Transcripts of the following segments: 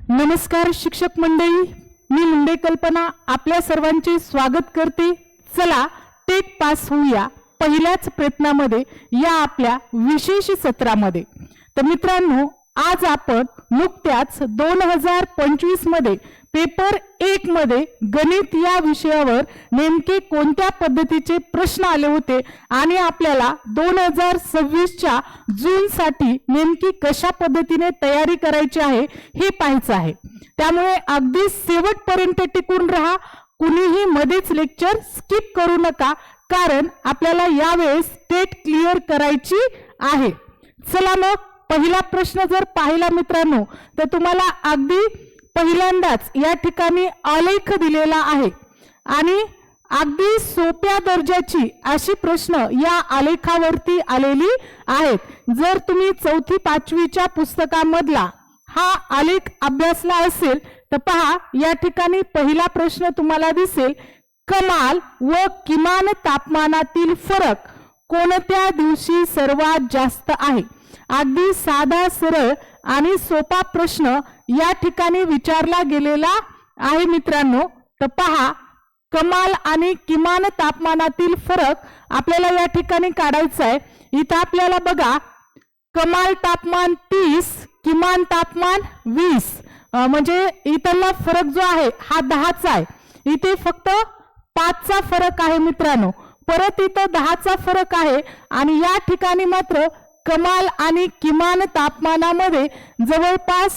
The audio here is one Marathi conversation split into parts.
नमस्कार शिक्षक मंडळी, मी मुंडे कल्पना आपल्या सर्वांचे स्वागत करते। चला टेक पास होऊया पहिल्याच प्रयत्नामध्ये या आपल्या विशेष सत्रामध्ये। तर मित्रांनो, आज आपण नुकत्याच 2025 मध्ये पेपर 1 मध्ये गणित या विषयावर नेमके कोणत्या पद्धतीचे प्रश्न आले होते आणि आपल्याला 2026 च्या जून साठी नेमकी कशा पद्धतीने तयारी करायची आहे हे पाहायचं आहे। त्यामुळे अगदी शेवटपर्यंत टिकून राहा, कुणीही मध्येच लेक्चर स्किप करू नका, कारण आपल्याला यावेळेस टेट क्लिअर करायची आहे। चला मग पहिला प्रश्न जर पाहिला मित्रांनो, तर तुम्हाला अगदी पहिल्यांदाच या ठिकाणी आलेख दिलेला आहे आणि अगदी सोप्या दर्जाची अशी प्रश्न या आलेखावरती आलेली आहेत। जर तुम्ही 4थी 5वीच्या पुस्तकामधला हा आलेख अभ्यासला असेल तर पहा, या ठिकाणी पहिला प्रश्न तुम्हाला दिसेल, कमाल व किमान तापमानातील फरक कोणत्या दिवशी सर्वात जास्त आहे। अगदी साधा सरळ आणि सोपा प्रश्न या ठिकाणी विचारला गेलेला आहे मित्रांनो। तर पहा, कमाल आणि किमान तापमानातील फरक आपल्याला या ठिकाणी काढायचा आहे। इथं आपल्याला बघा, कमाल तापमान 30, किमान तापमान 20, म्हणजे इथला फरक जो आहे हा 10चा आहे। इथे फक्त 5चा फरक आहे मित्रांनो, परत इथं 10चा फरक आहे आणि या ठिकाणी मात्र कमाल आणि किमान तापमानामध्ये जवळपास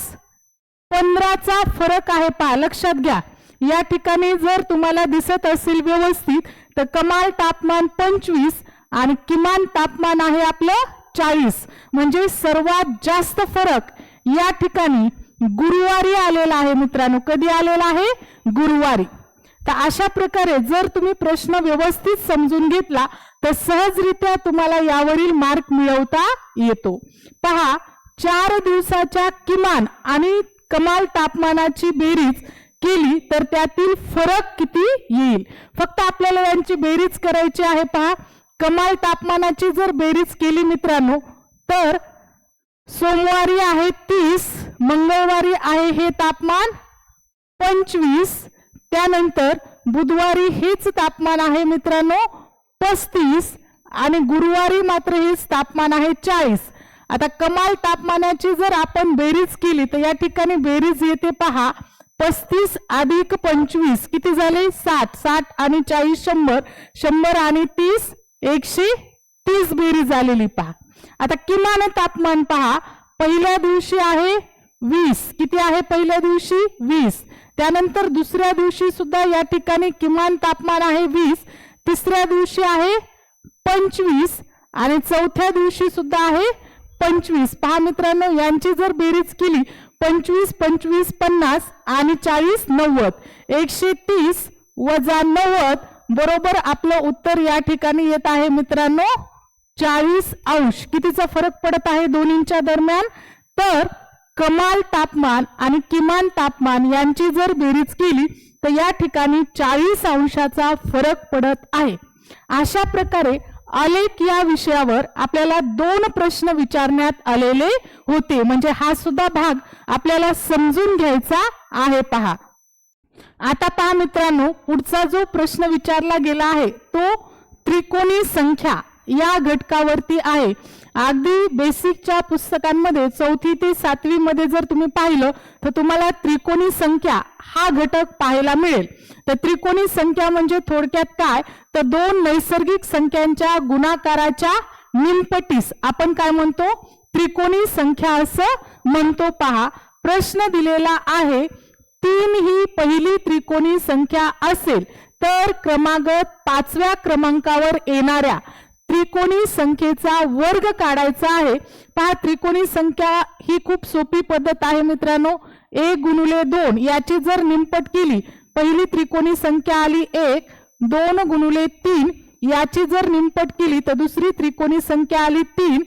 15चा फरक आहे। पहा, लक्षात घ्या, या ठिकाणी जर तुम्हाला दिसत असेल व्यवस्थित तर कमाल तापमान 25 आणि किमान तापमान आहे आपलं 40, म्हणजे सर्वात जास्त फरक या ठिकाणी गुरुवारी आलेला आहे मित्रांनो। कधी आलेला आहे? गुरुवारी। तर अशा प्रकारे जर तुम्ही प्रश्न व्यवस्थित समजून घेतला तर सहजरित्या तुम्हाला यावरील मार्क मिळवता येतो। पहा, 4 दिवसाच्या किमान आणि कमाल तापमानाची बेरीज केली तर त्यातील फरक किती येईल। फक्त आपल्याला यांची बेरीज करायची आहे। पहा, कमाल तापमानाची जर बेरीज केली मित्रांनो तर सोमवारी आहे 30, मंगळवारी आहे हे तापमान 25, त्यानंतर बुधवारी हेच तापमान आहे मित्रांनो 35 आणि गुरुवारी मात्र हेच तापमान आहे 40। आता कमाल तापमानाची जर आपण बेरीज केली तर या ठिकाणी बेरीज येते पहा, 35 अधिक 25 किती झाले? 60, 60 आणि 40 100, 100 आणि 30 130 बेरीज आलेली पहा। आता किमान तापमान पहा, पहिल्या दिवशी आहे 20, किती आहे पहिल्या दिवशी? 20, त्यानंतर दुसऱ्या दिवशी सुद्धा या ठिकाणी किमान तापमान आहे 20, तिसऱ्या दिवशी आहे 25 आणि चौथ्या दिवशी सुद्धा आहे 25। पहा मित्रांनो, यांची जर बेरीज केली 25 25 50 आणि 40 90, 130 वजा 90 बरोबर आपलं उत्तर या ठिकाणी येत आहे मित्रांनो 40 अंश। कितीचा फरक पडत आहे दोन्हींच्या दरम्यान? तर कमाल तापमान आणि किमान तापमान यांची जर बेरीज केली तर या ठिकाणी 40 अंशाचा फरक पडत आहे। अशा प्रकारे आलेख या विषयावर आपल्याला 2 प्रश्न विचारण्यात आलेले होते, म्हणजे हा सुद्धा भाग आपल्याला समजून घ्यायचा आहे। पहा, आता पहा मित्रांनो, पुढचा जो प्रश्न विचारला गेला आहे तो त्रिकोणी संख्या या घटकावरती आहे। अगदी बेसिकच्या पुस्तकांमध्ये 4थी ते 7वी मध्ये जर तुम्ही पाहिलं तर तुम्हाला त्रिकोणी संख्या हा घटक पाहायला मिळेल। तर त्रिकोणी संख्या म्हणजे थोडक्यात काय, तर 2 नैसर्गिक संख्यांच्या गुणाकाराच्या निमपटीस आपण काय म्हणतो? त्रिकोणी संख्या असं म्हणतो। पहा, प्रश्न दिलेला आहे, 3 ही पहिली त्रिकोणी संख्या असेल तर क्रमागत 5व्या क्रमांकावर येणाऱ्या त्रिकोणी संख्येचा वर्ग काढायचा आहे। पहा, त्रिकोणी संख्या ही खूप सोपी पद्धत आहे मित्रांनो। 1 गुणिले 2 याची जर निमपट केली, पहिली त्रिकोणी संख्या आली 1, 2 गुणिले 3 याची जर निमपट केली तर दुसरी त्रिकोणी संख्या आली 3,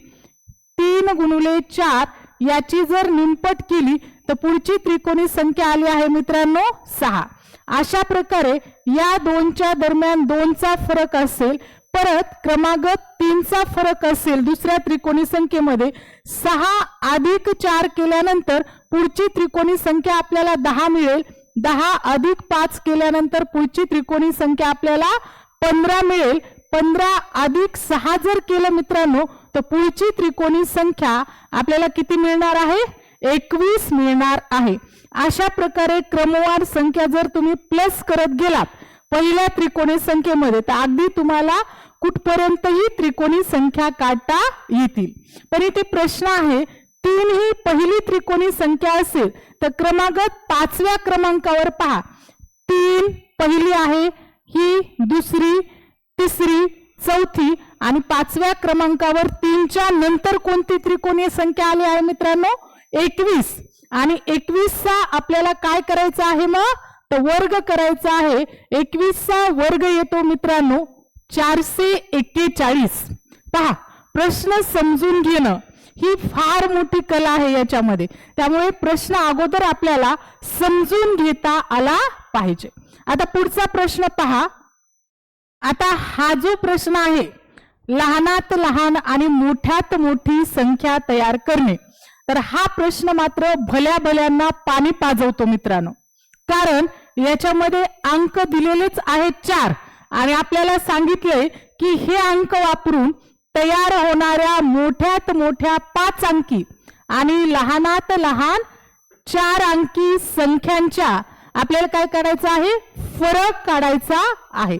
3 गुणिले 4 याची जर निमपट केली तर पुढची त्रिकोणी संख्या आली आहे मित्रांनो 6। अशा प्रकारे या 2च्या दरम्यान 2चा फरक असेल, परत क्रमागत 3चा फरक असेल दुसऱ्या त्रिकोणी संख्येमध्ये, 6 अधिक 4 केल्यानंतर पुढची त्रिकोणी संख्या आपल्याला 10 मिळेल. 10 अधिक 5 केल्यानंतर पुढची त्रिकोणी संख्या आपल्याला 15 मिळेल. 15 अधिक 6 जर केलं मित्रांनो तर पुढची त्रिकोणी संख्या आपल्याला किती मिळणार आहे? 21 मिळणार आहे. अशा प्रकारे क्रमवार संख्या जर तुम्ही प्लस करत गेलात पहिल्या त्रिकोणी संख्येमध्ये तर अगदी तुम्हाला कुठपर्यंतही त्रिकोणी संख्या काढता येतील. पण इथे प्रश्न आहे 3 ही पहिली त्रिकोणी संख्या असेल तर क्रमागत 5व्या क्रमांकावर पहा. 3 पहिली आहे, ही दुसरी, तिसरी, चौथी आणि 5व्या क्रमांकावर 3च्या नंतर कोणती त्रिकोणी संख्या आली आहे मित्रांनो? 21. आणि 21चा आपल्याला काय करायचं आहे मग? तर वर्ग करायचा आहे. 21चा वर्ग येतो मित्रांनो 441. पहा, प्रश्न समजून घेणं ही फार मोठी कला आहे याच्यामध्ये. त्यामुळे प्रश्न अगोदर आपल्याला समजून घेता आला पाहिजे. आता पुढचा प्रश्न पहा. आता हा जो प्रश्न आहे लहानात लहान आणि मोठ्यात मोठी संख्या तयार करणे, तर हा प्रश्न मात्र भल्या भल्यांना पाणी पाजवतो मित्रांनो. कारण याच्यामध्ये अंक दिलेलेच आहेत 4 आणि आपल्याला सांगितलंय की हे अंक वापरून तयार होणाऱ्या मोठ्यात मोठ्या 5 अंकी आणि लहानात लहान 4 अंकी संख्यांच्या आपल्याला काय करायचं आहे? फरक काढायचा आहे.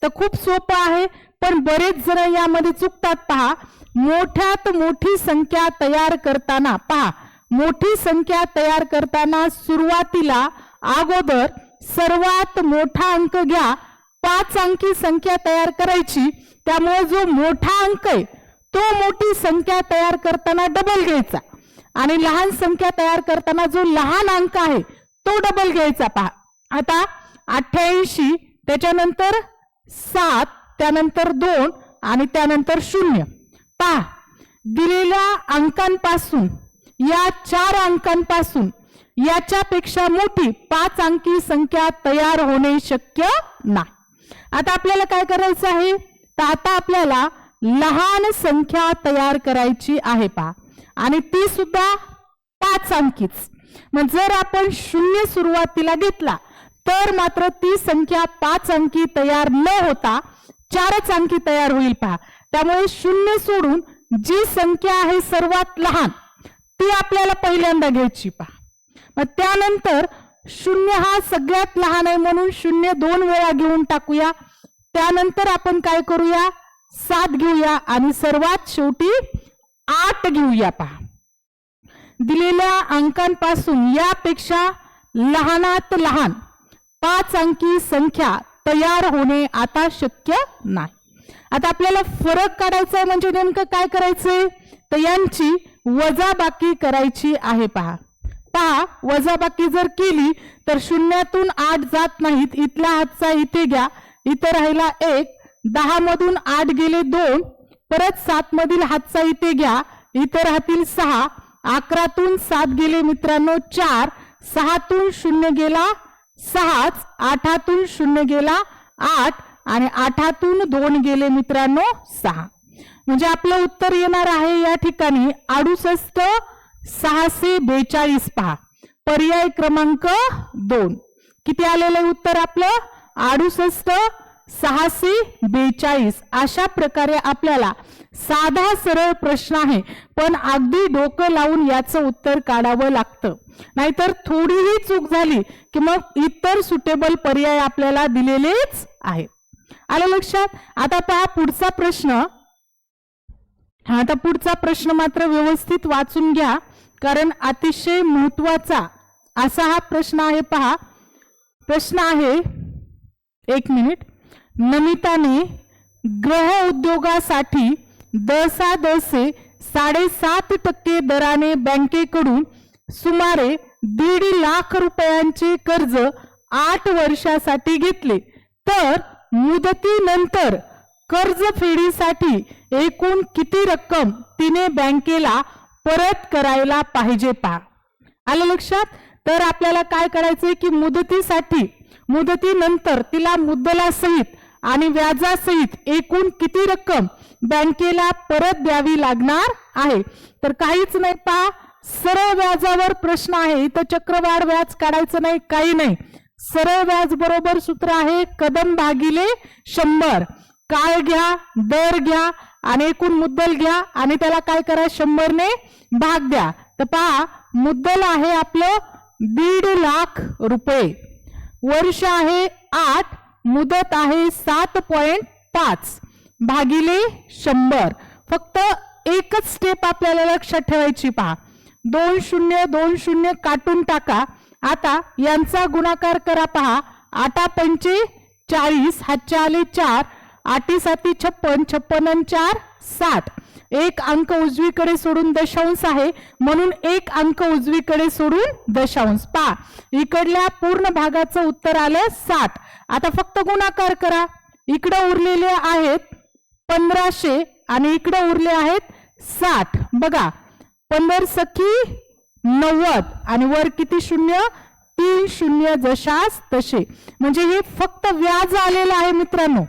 तर खूप सोपं आहे पण बरेच जण यामध्ये चुकतात. पहा, मोठ्यात मोठी संख्या तयार करताना पहा, मोठी संख्या तयार करताना सुरुवातीला अगोदर सर्वात मोठा अंक घ्या. 5 अंकी संख्या तयार करायची. त्यामुळे जो मोठा अंक आहे तो मोठी संख्या तयार करताना डबल घ्यायचा आणि लहान संख्या तयार करताना जो लहान अंक आहे तो डबल घ्यायचा. पहा, आता 88, त्याच्यानंतर 7, त्यानंतर 2 आणि त्यानंतर 0. पहा, दिलेल्या अंकांपासून या 4 अंकांपासून याच्यापेक्षा मोठी 5 अंकी संख्या तयार होणे शक्य नाही. आता आपल्याला काय करायचं आहे? तर आता आपल्याला लहान संख्या तयार करायची आहे. पहा, आणि ती सुद्धा 5 अंकीच. मग जर आपण 0 सुरुवातीला घेतला तर मात्र ती संख्या 5 अंकी तयार न होता 4च अंकी तयार होईल. पहा, त्यामुळे 0 सोडून जी संख्या आहे सर्वात लहान ती आपल्याला पहिल्यांदा घ्यायची. पहा, मग त्यानंतर 0 हा सगळ्यात लहान आहे म्हणून 0 2 वेळा घेऊन टाकूया. त्यानंतर आपण काय करूया? 7 घेऊया आणि सर्वात शेवटी 8 घेऊया. पहा, दिलेल्या अंकांपासून यापेक्षा लहानात लहान 5 अंकी संख्या तयार होणे आता शक्य नाही. आता आपल्याला फरक काढायचा आहे म्हणजे नेमकं काय करायचंय? तर यांची वजाबाकी करायची आहे. पहा, वजाबाकी जर केली तर 0तून 8 जात नाहीत. इथला हातचा इथे घ्या, इथे राहिला 1, 10 मधून 8 गेले 2, परत 7 मधील हातचा इथे घ्या, इथे राहतील 6, 11तून 7 गेले मित्रांनो 4, 6तून 0 गेला 6च, 8तून 0 गेला 8 आणि 8तून 2 गेले मित्रांनो 6. म्हणजे आपलं उत्तर येणार आहे या ठिकाणी 68,642. पहा, पर्याय क्रमांक 2. किती आलेलं उत्तर आपलं? 68,642. अशा प्रकारे आपल्याला साधा सरळ प्रश्न आहे पण अगदी डोकं लावून याचं उत्तर काढावं लागतं. नाहीतर थोडीही चूक झाली की मग इतर सुटेबल पर्याय आपल्याला दिलेलेच आहेत. आलं लक्षात? आता पहा पुढचा प्रश्न. आता पुढचा प्रश्न मात्र व्यवस्थित वाचून घ्या कारण अतिशय महत्वाचा असा हा प्रश्न आहे. पहा, प्रश्न आहे, 1 मिनिट. नमिताने गृह उद्योगासाठी दसादसे 7.5% दराने बँकेकडून सुमारे 1.5 लाख रुपयांचे कर्ज 8 वर्षासाठी घेतले तर मुदतीनंतर कर्जफेडीसाठी एकूण किती रक्कम तिने बँकेला परत करायला पाहिजे? पहा, आलं लक्षात? तर आपल्याला काय करायचंय की मुदतीनंतर तिला मुद्दलासहित आणि व्याजासहित एकूण किती रक्कम बँकेला परत द्यावी लागणार आहे? तर काहीच नाही. पहा, सरळ व्याजावर प्रश्न आहे, इथं चक्रवाढ व्याज काढायचं नाही, काही नाही. सरळ व्याज बरोबर सूत्र आहे कदम भागिले 100. काळ घ्या, दर घ्या आणि एकूण मुद्दल घ्या आणि त्याला काय करा 100 ने भाग द्या. तर पहा मुद्दल आहे आपलं 1.5 लाख रुपये, वर्ष आहे 8, मुदत आहे 7.5 भागिले 100. फक्त एकच स्टेप आपल्याला लक्षात ठेवायची. पहा 2 0 2 0 काटून टाका. आता यांचा गुणाकार करा. पहा 8 पंचे 40, हातचे आले 4, 8 7 56, 56 आणि 4 60. एक अंक उजवीकडे सोडून दशांश आहे म्हणून एक अंक उजवीकडे सोडून दशांश. पहा इकडल्या पूर्ण भागाचं उत्तर आलं 60. आता फक्त गुणाकार करा. इकडे उरलेले आहेत 1500 आणि इकडे उरले आहेत 60. बघा 15 सखी 90 आणि वर किती शून्य, 3 शून्य जशास तसे. म्हणजे हे फक्त व्याज आलेलं आहे मित्रांनो.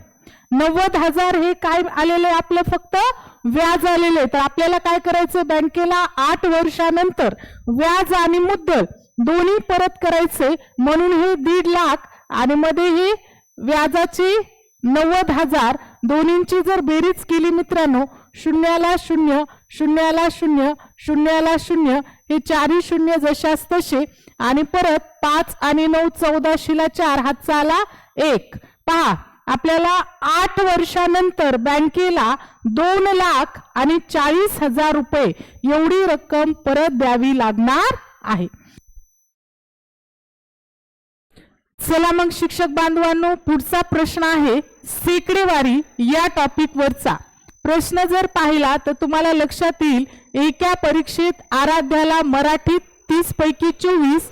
90,000 हे काय आलेले आपलं फक्त व्याज आलेले. तर आपल्याला काय करायचं, बँकेला 8 वर्षानंतर व्याज आणि मुद्दल दोन्ही परत करायचे. म्हणून हे 1.5 लाख आणि मध्ये हे व्याजाची 90,000, दोन्हींची जर बेरीज केली मित्रांनो, शून्याला शून्य, शून्याला शून्य, शून्याला शून्य, हे 4 शून्य जशास तसे आणि परत 5 आणि 9 14शीला 4, हातचा आला 1. पहा आपल्याला 8 वर्षानंतर बँकेला 2 लाख आणि 40,000 रुपये एवढी रक्कम परत द्यावी लागणार आहे. चला मग शिक्षक बांधवांनो, पुढचा प्रश्न आहे सेकडेवारी या टॉपिक वरचा. प्रश्न जर पाहिला तर तुम्हाला लक्षात येईल, एका परीक्षेत आराध्याला मराठीत 30 पैकी 24,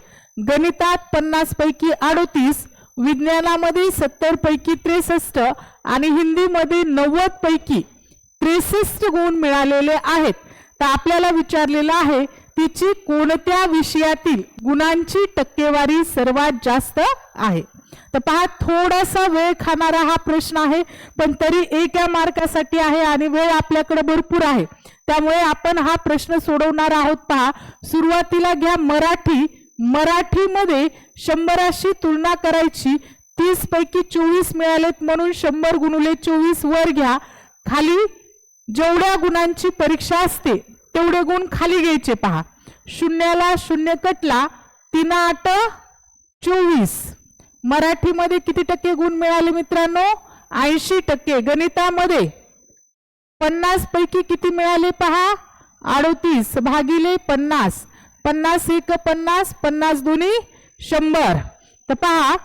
गणितात 50 पैकी 38, विज्ञानामध्ये 70 पैकी 63 आणि हिंदीमध्ये 90 पैकी 63 गुण मिळालेले आहेत. तर आपल्याला विचारलेलं आहे तिची कोणत्या विषयातील गुणांची टक्केवारी सर्वात जास्त आहे. तर पहा थोडासा वेळ खाणारा हा प्रश्न आहे, पण तरी एका मार्कासाठी आहे आणि वेळ आपल्याकडे भरपूर आहे, त्यामुळे आपण हा प्रश्न सोडवणार आहोत. पहा सुरुवातीला घ्या मराठी. मराठीमध्ये 100शी तुलना करायची. 30 पैकी 24 मिळालेत म्हणून 100 गुणिले 24 वर घ्या. खाली जेवढ्या गुणांची परीक्षा असते तेवढे गुण खाली घ्यायचे. पहा शून्याला शून्य कटला, 3 8 24. मराठीमध्ये किती टक्के गुण मिळाले मित्रांनो, 80%. गणितामध्ये 50 पैकी किती मिळाले पहा, 38 भागिले 50. 50 1 50, 50 दुनी 100. तर पहा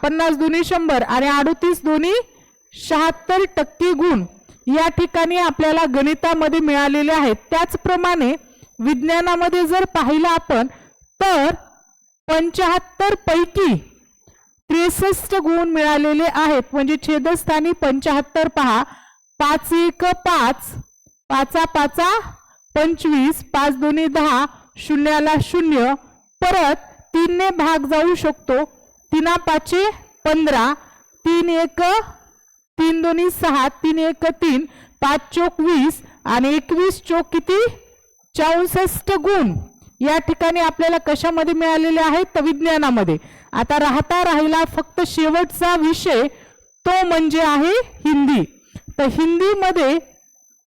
50 दुनी 100 आणि 38 दुनी 76% गुण या ठिकाणी आपल्याला गणितामध्ये मिळालेले आहेत. त्याचप्रमाणे विज्ञानामध्ये जर पाहिलं आपण तर 75 पैकी 63 गुण मिळालेले आहेत. म्हणजे छेदस्थानी 75. पहा 5 1 5, 5 5 25, 5 2 10, शून्याला शून्य. परत 3 ने भाग जाऊ शकतो. 3 5 15, 3 1 3 2 6, 3 1 3, 5 चौक 20 आणि 21 चौक किती 64 गुण या ठिकाणी आपल्याला कशामध्ये मिळालेले आहेत, तर विज्ञानामध्ये. आता राहिला फक्त शेवटचा विषय, तो म्हणजे आहे हिंदी. तर हिंदीमध्ये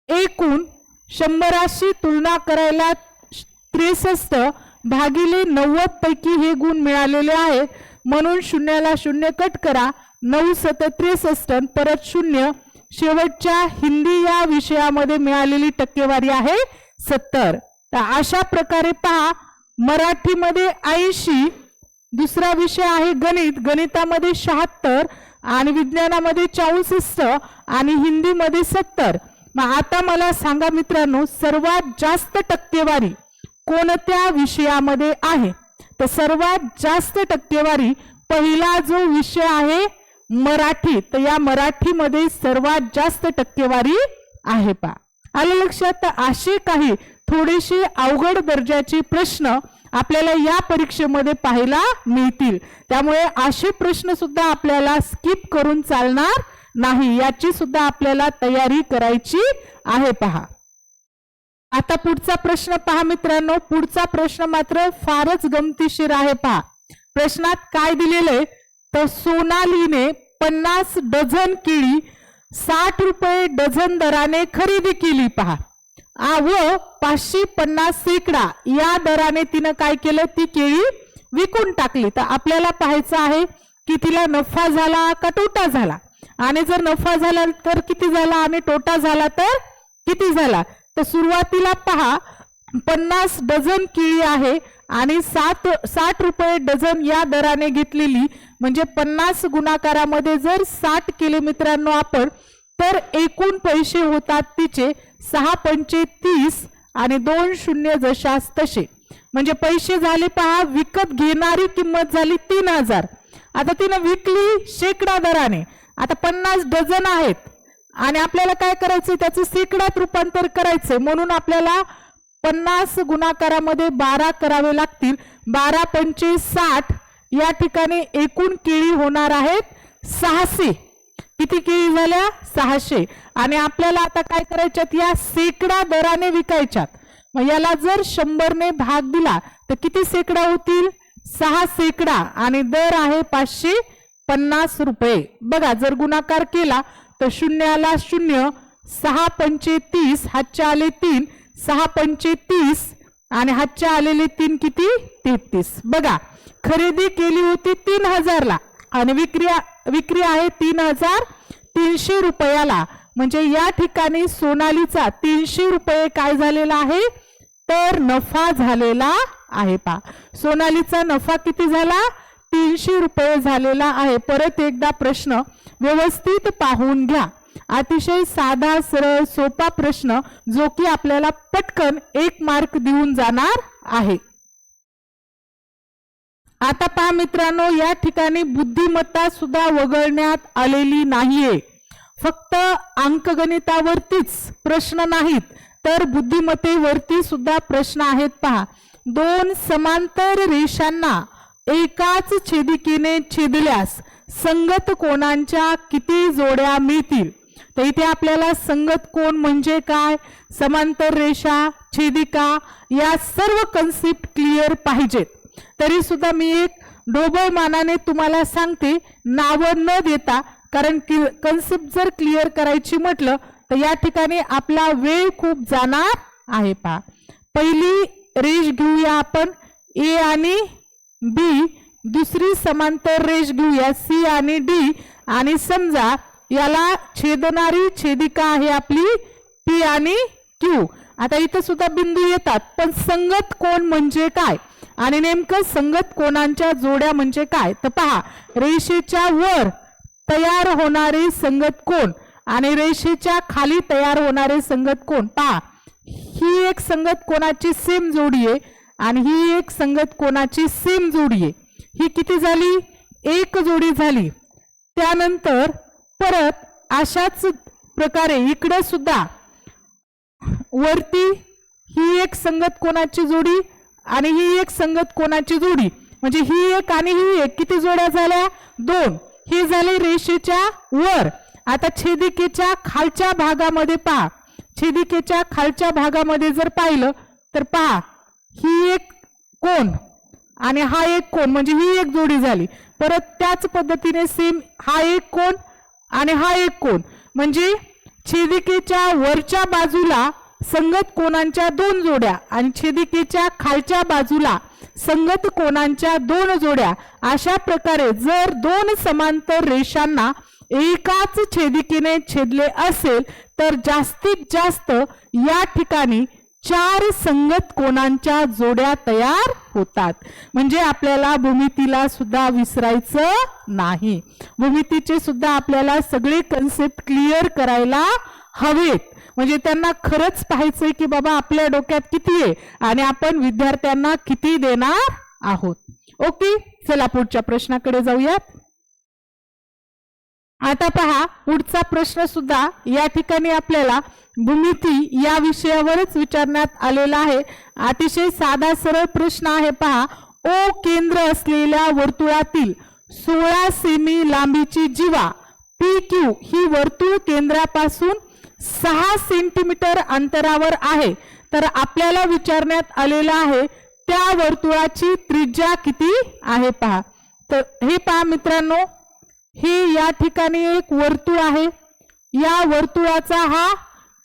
एकूण 100शी तुलना करायला 63 भागिले 90 पैकी हे गुण मिळालेले आहेत. म्हणून शून्याला शून्य कट करा, 9 7 63 परत शून्य. शेवटच्या हिंदी या विषयामध्ये मिळालेली टक्केवारी आहे 70. तर अशा प्रकारे पहा मराठीमध्ये 80, दुसरा विषय आहे गणित. गणितामध्ये 76 आणि विज्ञानामध्ये 64 आणि हिंदीमध्ये 70. मग आता मला सांगा मित्रांनो, सर्वात जास्त टक्केवारी कोणत्या विषयामध्ये आहे? तर सर्वात जास्त टक्केवारी पहिला जो विषय आहे मराठी, तर या मराठीमध्ये सर्वात जास्त टक्केवारी आहे. पहा आलं लक्षात. तर असे काही थोडेसे अवघड दर्जाचे प्रश्न आपल्याला या परीक्षेमध्ये पाहायला मिळतील. त्यामुळे असे प्रश्न सुद्धा आपल्याला स्किप करून चालणार नाही, याची सुद्धा आपल्याला तयारी करायची आहे. पहा आता पुढचा प्रश्न पहा मित्रांनो, पुढचा प्रश्न मात्र फारच गमतीशीर आहे पहा. प्रश्नात काय दिलेलंय तर सोनालीने 50 डझन केळी 60 रुपये डझन दराने खरेदी केली पहा व 550 शेकडा या दराने तिनं काय केलं, ती केळी विकून टाकली. तर आपल्याला पाहायचं आहे की तिला नफा झाला का तोटा झाला, आणि जर नफा झाला तर किती झाला आणि तोटा झाला तर किती झाला. तर सुरुवातीला पहा 50 डझन केळी आहे आणि 60 रुपये डझन या दराने घेतलेली, म्हणजे 50 गुणाकारामध्ये जर 60 केले मित्रांनो आपण, तर एकूण पैसे होतात तिचे 6 पंचे 30 आणि 2 शून्य जशास तसे, म्हणजे पैसे झाले पहा, विकत घेणारी किंमत झाली 3000. आता तिनं विकली शेकडा दराने. आता 50 डझन आहेत आणि आपल्याला काय करायचं, त्याचं शेकड्यात रूपांतर करायचंय, म्हणून आपल्याला 50 गुणाकारामध्ये 12 करावे लागतील. 12 पंचे 60, या ठिकाणी एकूण केळी होणार आहेत 600. किती केळी झाल्या 600. आणि आपल्याला आता काय करायच्यात, या शेकडा दराने विकायच्यात. मग याला जर 100 ने भाग दिला तर किती शेकडा होतील, 6 शेकडा, आणि दर आहे 550 रुपये. बघा जर गुणाकार केला तर शून्याला 0, 6 पंचे 30, हातच्या आले 3, 6 पंचे 30 आणि हातच्या आलेले 3 किती 33. बघा खरेदी केली होती 3000 ला आणि विक्री आहे 3300 रुपयाला, म्हणजे या ठिकाणी सोनालीचा 300 रुपये काय झालेला आहे तर नफा झालेला आहे. पहा सोनालीचा नफा किती झाला, 300 रुपये झालेला आहे. परत एकदा प्रश्न व्यवस्थित पाहून घ्या. अतिशय साधा सरळ सोपा प्रश्न जो की आपल्याला पटकन 1 मार्क देऊन जाणार आहे. आता पहा मित्रांनो, या ठिकाणी बुद्धिमत्ता सुद्धा वगळण्यात आलेली नाहीये. फक्त अंकगणितावरतीच प्रश्न नाहीत तर बुद्धिमत्तेवरती सुद्धा प्रश्न आहेत. पहा 2 समांतर रेषांना एकाच छेदिकेने छेदल्यास संगत कोणांच्या किती जोड्या मिळतील. तर इथे आपल्याला संगत कोण म्हणजे काय, समांतर रेषा, छेदिका या सर्व कन्सेप्ट क्लिअर पाहिजेत. तरी सुद्धा मी एक ढोबळ मानाने तुम्हाला सांगते, नाव न देता, कारण कन्सेप्ट जर क्लिअर करायची म्हटलं तर या ठिकाणी आपला वेळ खूप जाणार आहे. पहा पहिली रेष घेऊया आपण ए आणि बी, दुसरी समांतर रेष घेऊया सी आणि डी, आणि समजा याला छेदणारी छेदिका आहे आपली पी आणि क्यू. आता इथं सुद्धा बिंदू येतात, पण संगत कोण म्हणजे काय आणि नेमकं संगत कोणांच्या जोड्या म्हणजे काय. तर पहा रेषेच्या वर तयार होणारे संगत कोण आणि रेषेच्या खाली तयार होणारे संगत कोण. पहा ही एक संगत कोणाची सेम जोडी आहे आणि ही एक संगत कोणाची सेम जोडी आहे. ही किती झाली, 1 जोडी झाली. त्यानंतर परत अशाच प्रकारे इकडे सुद्धा वरती ही एक संगत कोणाची जोडी आणि ही एक संगत कोणाची जोडी, म्हणजे ही एक आणि ही एक, किती जोड्या झाल्या 2. ही झाली रेषेच्या वर. आता छेदिकेच्या खालच्या भागामध्ये पहा, छेदिकेच्या खालच्या भागामध्ये जर पाहिलं तर पहा ही एक कोण आणि हा एक कोण, म्हणजे ही एक जोडी झाली. परत त्याच पद्धतीने सेम हा एक कोण आणि हा एक कोण, म्हणजे छेदिकेच्या वरच्या बाजूला संगत कोणांच्या 2 जोड्या आणि छेदिकेच्या खालच्या बाजूला संगत कोणांच्या 2 जोड्या. अशा प्रकारे जर 2 समांतर रेषांना एकाच छेदिकेने छेदले असेल तर जास्तीत जास्त या ठिकाणी 4 संगत कोणांच्या जोड्या तयार होतात. म्हणजे आपल्याला भूमितीला सुद्धा विसरायचं नाही. भूमितीचे सुद्धा आपल्याला सगळे कन्सेप्ट क्लिअर करायला हवेत, म्हणजे त्यांना खरंच पाहायचंय की बाबा आपल्या डोक्यात किती आहे आणि आपण विद्यार्थ्यांना किती देणार आहोत. ओके, चला पुढच्या प्रश्नाकडे जाऊयात. आता पहा पुढचा प्रश्न सुद्धा या ठिकाणी आपल्याला भूमिती या विषयावरच विचारण्यात आलेला आहे. अतिशय साधा सरळ प्रश्न आहे. पहा ओ केंद्र असलेल्या वर्तुळातील 16 सेमी लांबीची जीवा पी क्यू ही वर्तुळ केंद्रापासून 6 सेंटीमीटर अंतरावर आहे. तर आपल्याला विचारण्यात आलेला आहे त्या वर्तुळाची त्रिज्या किती आहे पहा. तर हे पहा मित्रांनो, हे या ठिकाणी एक वर्तुळ आहे. या वर्तुळाचा हा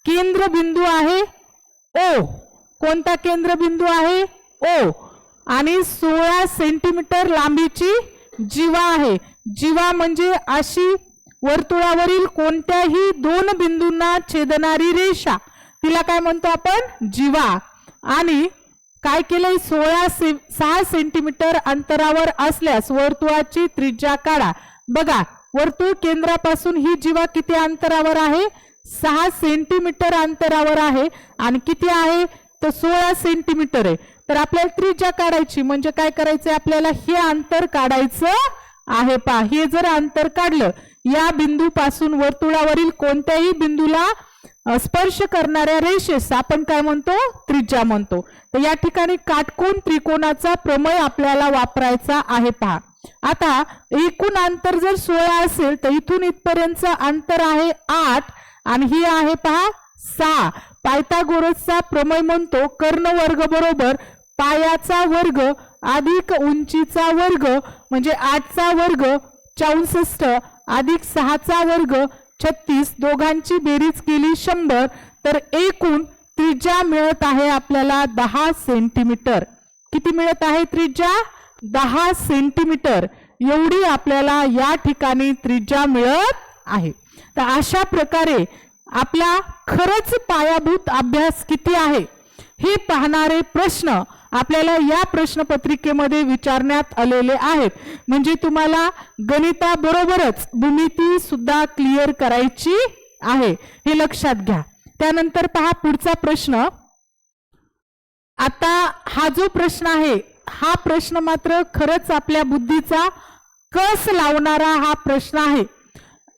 केंद्रबिंदू आहे ओ. कोणता केंद्रबिंदू आहे? ओ. आणि 16 सेंटीमीटर लांबीची जीवा आहे. जीवा म्हणजे अशी वर्तुळावरील कोणत्याही दोन बिंदूंना छेदणारी रेषा, तिला काय म्हणतो आपण? जीवा. आणि काय केलंय? 6 सेंटीमीटर अंतरावर असल्यास वर्तुळाची त्रिज्या काढा. बघा, वर्तुळ केंद्रापासून ही जीवा किती अंतरावर आहे? 6 सेंटीमीटर अंतरावर आहे. आणि किती आहे? तर 16 सेंटीमीटर आहे. तर आपल्याला त्रिज्या काढायची म्हणजे काय करायचंय? आपल्याला हे अंतर काढायचं आहे. पहा, हे जर अंतर काढलं, या बिंदूपासून वर्तुळावरील कोणत्याही बिंदूला स्पर्श करणाऱ्या रेषेस आपण काय म्हणतो? त्रिज्या म्हणतो. तर या ठिकाणी काटकोन त्रिकोणाचा प्रमेय आपल्याला वापरायचा आहे. पहा, आता एकूण अंतर जर 16 असेल तर इथून इथपर्यंतचं अंतर आहे 8 आणि ही आहे पहा 6. पायथागोरसचा प्रमेय म्हणतो कर्ण वर्ग बरोबर पायाचा वर्ग अधिक उंचीचा वर्ग म्हणजे 8चा वर्ग 64 अधिक 6चा वर्ग 36, दोघांची बेरीज केली 100, तर एकूण त्रिज्या मिळत आहे आपल्याला 10 सेंटीमीटर. किती मिळत आहे त्रिज्या? 10 सेंटीमीटर एवढी आपल्याला या ठिकाणी त्रिज्या मिळत आहे. तर अशा प्रकारे आपला खरंच पायाभूत अभ्यास किती आहे हे पाहणारे प्रश्न आपल्याला या प्रश्नपत्रिकेमध्ये विचारण्यात आलेले आहेत. म्हणजे तुम्हाला गणिताबरोबरच भूमिती सुद्धा क्लिअर करायची आहे, हे लक्षात घ्या. त्यानंतर पहा पुढचा प्रश्न. आता हा जो प्रश्न आहे हा प्रश्न मात्र खरंच आपल्या बुद्धीचा कस लावणारा हा प्रश्न आहे.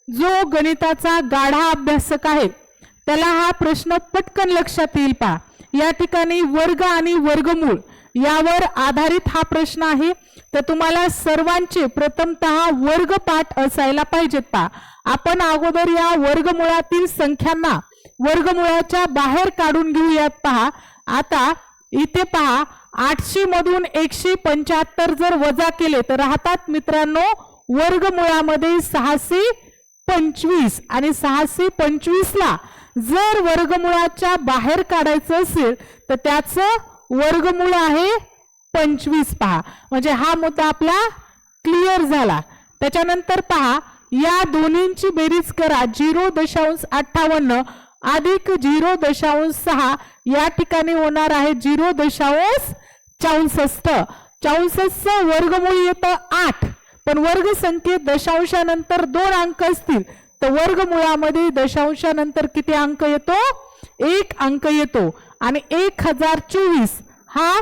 जो गणिताचा गाढा अभ्यासक आहे त्याला हा प्रश्न पटकन लक्षात येईल. पहा, या ठिकाणी वर्ग आणि वर्गमूळ यावर आधारित हा प्रश्न आहे. तर तुम्हाला सर्वांचे प्रथमतः वर्गपाठ असायला पाहिजेत. पहा, आपण अगोदर या वर्गमुळातील संख्यांना वर्गमुळाच्या बाहेर काढून घेऊयात. पहा, आता इथे पहा 800 मधून 175 जर वजा केले तर राहतात मित्रांनो वर्गमुळामध्ये 625 आणि 625 ला जर वर्गमुळाच्या बाहेर काढायचं असेल तर त्याचं वर्गमूळ आहे 25. पहा, म्हणजे हा मुद्दा आपला क्लिअर झाला. त्याच्यानंतर पहा या दोन्हींची बेरीज करा. 0.58 अधिक 0.6 या ठिकाणी होणार आहे 0.64. 64चं वर्गमूळ येतं 8, पण वर्ग संख्येत दशांशानंतर 2 अंक असतील तर वर्गमुळामध्ये दशांशानंतर किती अंक येतो? 1 अंक येतो. आणि 1024 हा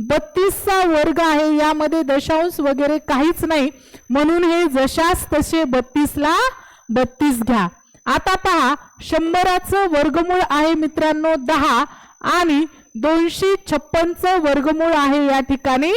32चा वर्ग आहे, यामध्ये दशांश वगैरे काहीच नाही, म्हणून हे जशास तसे 32 ला 32 घ्या. आता पहा 100चं वर्गमूळ आहे मित्रांनो 10 आणि 256चं वर्गमूळ आहे या ठिकाणी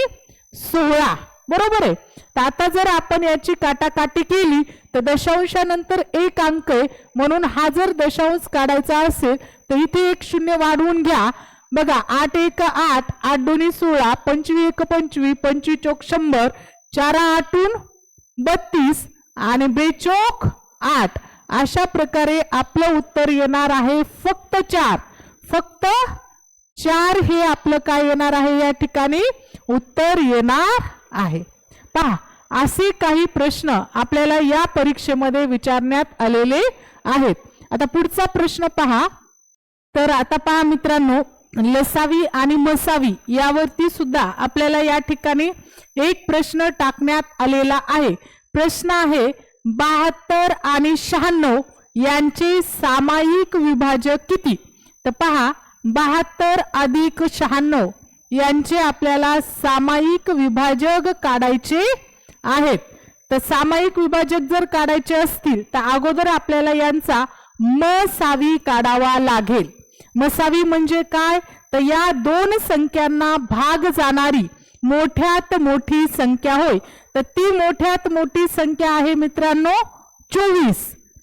16. बरोबर आहे. तर आता जर आपण याची काटाकाटी केली तर दशांशानंतर 1 अंक आहे, म्हणून हा जर दशांश काढायचा असेल तर इथे 1 शून्य वाढवून घ्या. बघा 8 1 8, 8 2 16, 25 1 25, 25 चौक 100, 4 8 32 आणि 2 चौक 8. अशा प्रकारे आपलं उत्तर येणार आहे फक्त 4. फक्त 4 हे आपलं काय येणार आहे या ठिकाणी उत्तर येणार आहे. पहा, असे काही प्रश्न आपल्याला या परीक्षेमध्ये विचारण्यात आलेले आहेत. आता पुढचा प्रश्न पहा. तर आता पहा मित्रांनो, लसावी आणि मसावी यावरती सुद्धा आपल्याला या ठिकाणी एक प्रश्न टाकण्यात आलेला आहे. प्रश्न आहे 72 आणि 96 यांचे सामायिक विभाजक किती? तर पहा 72 अधिक 96 यांचे आपल्याला सामायिक विभाजक काढायचे आहेत. तर सामायिक विभाजक जर काढायचे असतील तर अगोदर आपल्याला यांचा मसावी काढावा लागेल. मसावी म्हणजे काय? तर या दोन संख्यांना भाग जाणारी मोठ्यात मोठी संख्या होय. तर ती मोठ्यात मोठी संख्या आहे मित्रांनो 24.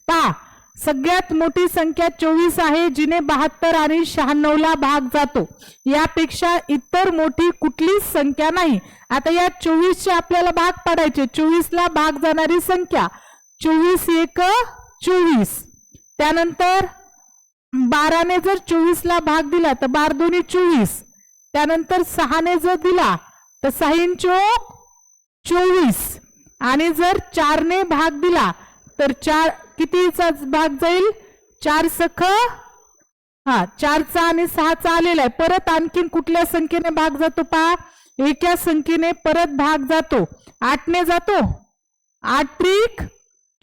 पहा सगळ्यात मोठी संख्या 24 आहे, जिने 72 आणि 96 ला भाग जातो. यापेक्षा इतर मोठी कुठलीच संख्या नाही. आता या 24 चे आपल्याला भाग पाडायचे. 24 ला भाग जाणारी संख्या 24 एक 24. त्यानंतर 12 ने जर 24 ला भाग दिला तर 12 दोन्ही 24. त्यानंतर 6 ने जर दिला तर 6 चोक 24. आणि जर 4 ने भाग दिला तर 4 कितीचा भाग जाईल? 4 सख 4चा आणि 6चा आलेला आहे. परत आणखीन कुठल्या संख्येने भाग जातो पहा? एका संख्येने परत भाग जातो. 8 ने जातो. 8 त्रिक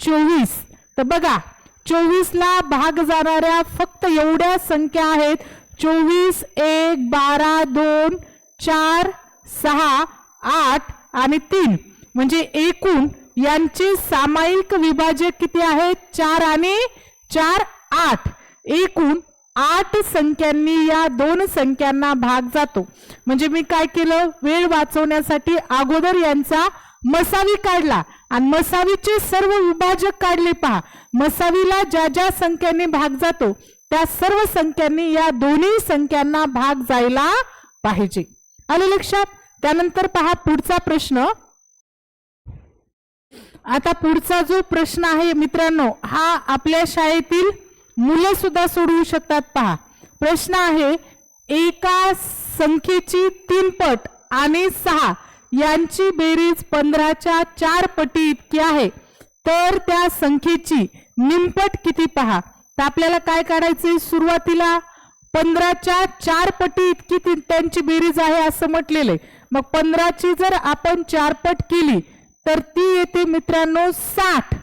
24. तर बघा 24 ला भाग जाणाऱ्या फक्त एवढ्या संख्या आहेत. 24 1 12 2 4 6 8 आणि 3. म्हणजे एकूण यांचे सामायिक विभाजक किती आहेत? 4 आणि 4 8. एकूण 8 संख्यांनी या दोन संख्यांना भाग जातो. म्हणजे मी काय केलं? वेळ वाचवण्यासाठी अगोदर यांचा मसावी काढला आणि मसावीचे सर्व विभाजक काढले. पहा मसावीला ज्या ज्या संख्यांनी भाग जातो त्या सर्व संख्यांनी या दोन्ही संख्यांना भाग जायला पाहिजे. आलं लक्षात? त्यानंतर पहा पुढचा प्रश्न. आता पुढचा जो प्रश्न आहे मित्रांनो, हा आपल्या शाळेतील मुलं सुद्धा सोडवू शकतात. पहा प्रश्न आहे, एका संख्येची 3 पट आणि 6 यांची बेरीज 15च्या 4 पटी इतकी आहे, तर त्या संख्येची निमपट किती? पहा. तर आपल्याला काय काढायचे? सुरुवातीला 15च्या 4 पटी इतकी त्यांची बेरीज आहे असं म्हटलेलं आहे. मग 15ची जर आपण 4 पट केली तर ती येते मित्रांनो 60.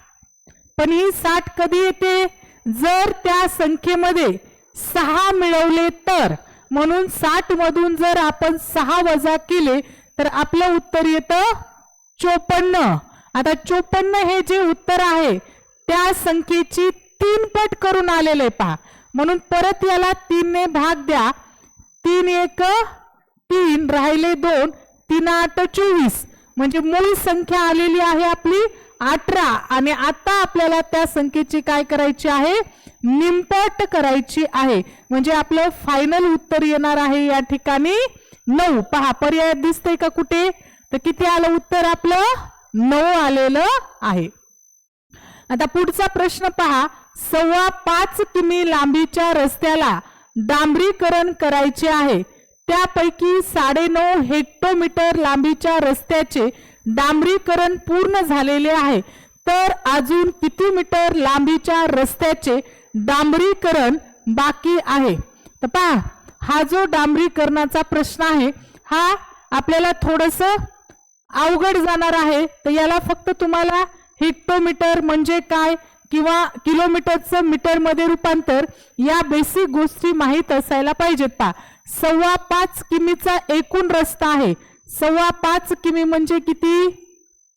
पण ही 60 कधी येते? जर त्या संख्येमध्ये 6 मिळवले तर. म्हणून 60 मधून जर आपण 6 वजा केले तर आपलं उत्तर येतं 54. आता 54 हे जे उत्तर आहे त्या संख्येची 3 पट करून आलेले आहे. पहा म्हणून परत याला 3 ने भाग द्या. 3 एक 3 राहिले 2 3 8 24. म्हणजे मूळ संख्या आलेली आहे आपली 18. आणि आता आपल्याला त्या संख्येची काय करायची आहे? निमपट करायची आहे. म्हणजे आपलं फायनल उत्तर येणार आहे या ठिकाणी 9. पहा पर्याय दिसतंय का कुठे? तर किती आलं उत्तर आपलं? 9 आलेलं आहे. आता पुढचा प्रश्न पहा. 5.25 किमी लांबीच्या रस्त्याला डांबरीकरण करायचे आहे. त्यापैकी 9.5 हेक्टोमीटर लांबीच्या रस्त्याचे डांबरीकरण पूर्ण झालेले आहे. तर अजून किती मीटर लांबीच्या रस्त्याचे डांबरीकरण बाकी आहे? तर पहा हा जो डांबरीकरणाचा प्रश्न आहे हा आपल्याला थोडस अवघड जाणार आहे. तर याला फक्त तुम्हाला हेक्टोमीटर म्हणजे काय किंवा किलोमीटरचं मीटरमध्ये रूपांतर या बेसिक गोष्टी माहीत असायला पाहिजेत. पहा 5.25 किमीचा एकूण रस्ता आहे. 5.25 किमी म्हणजे किती?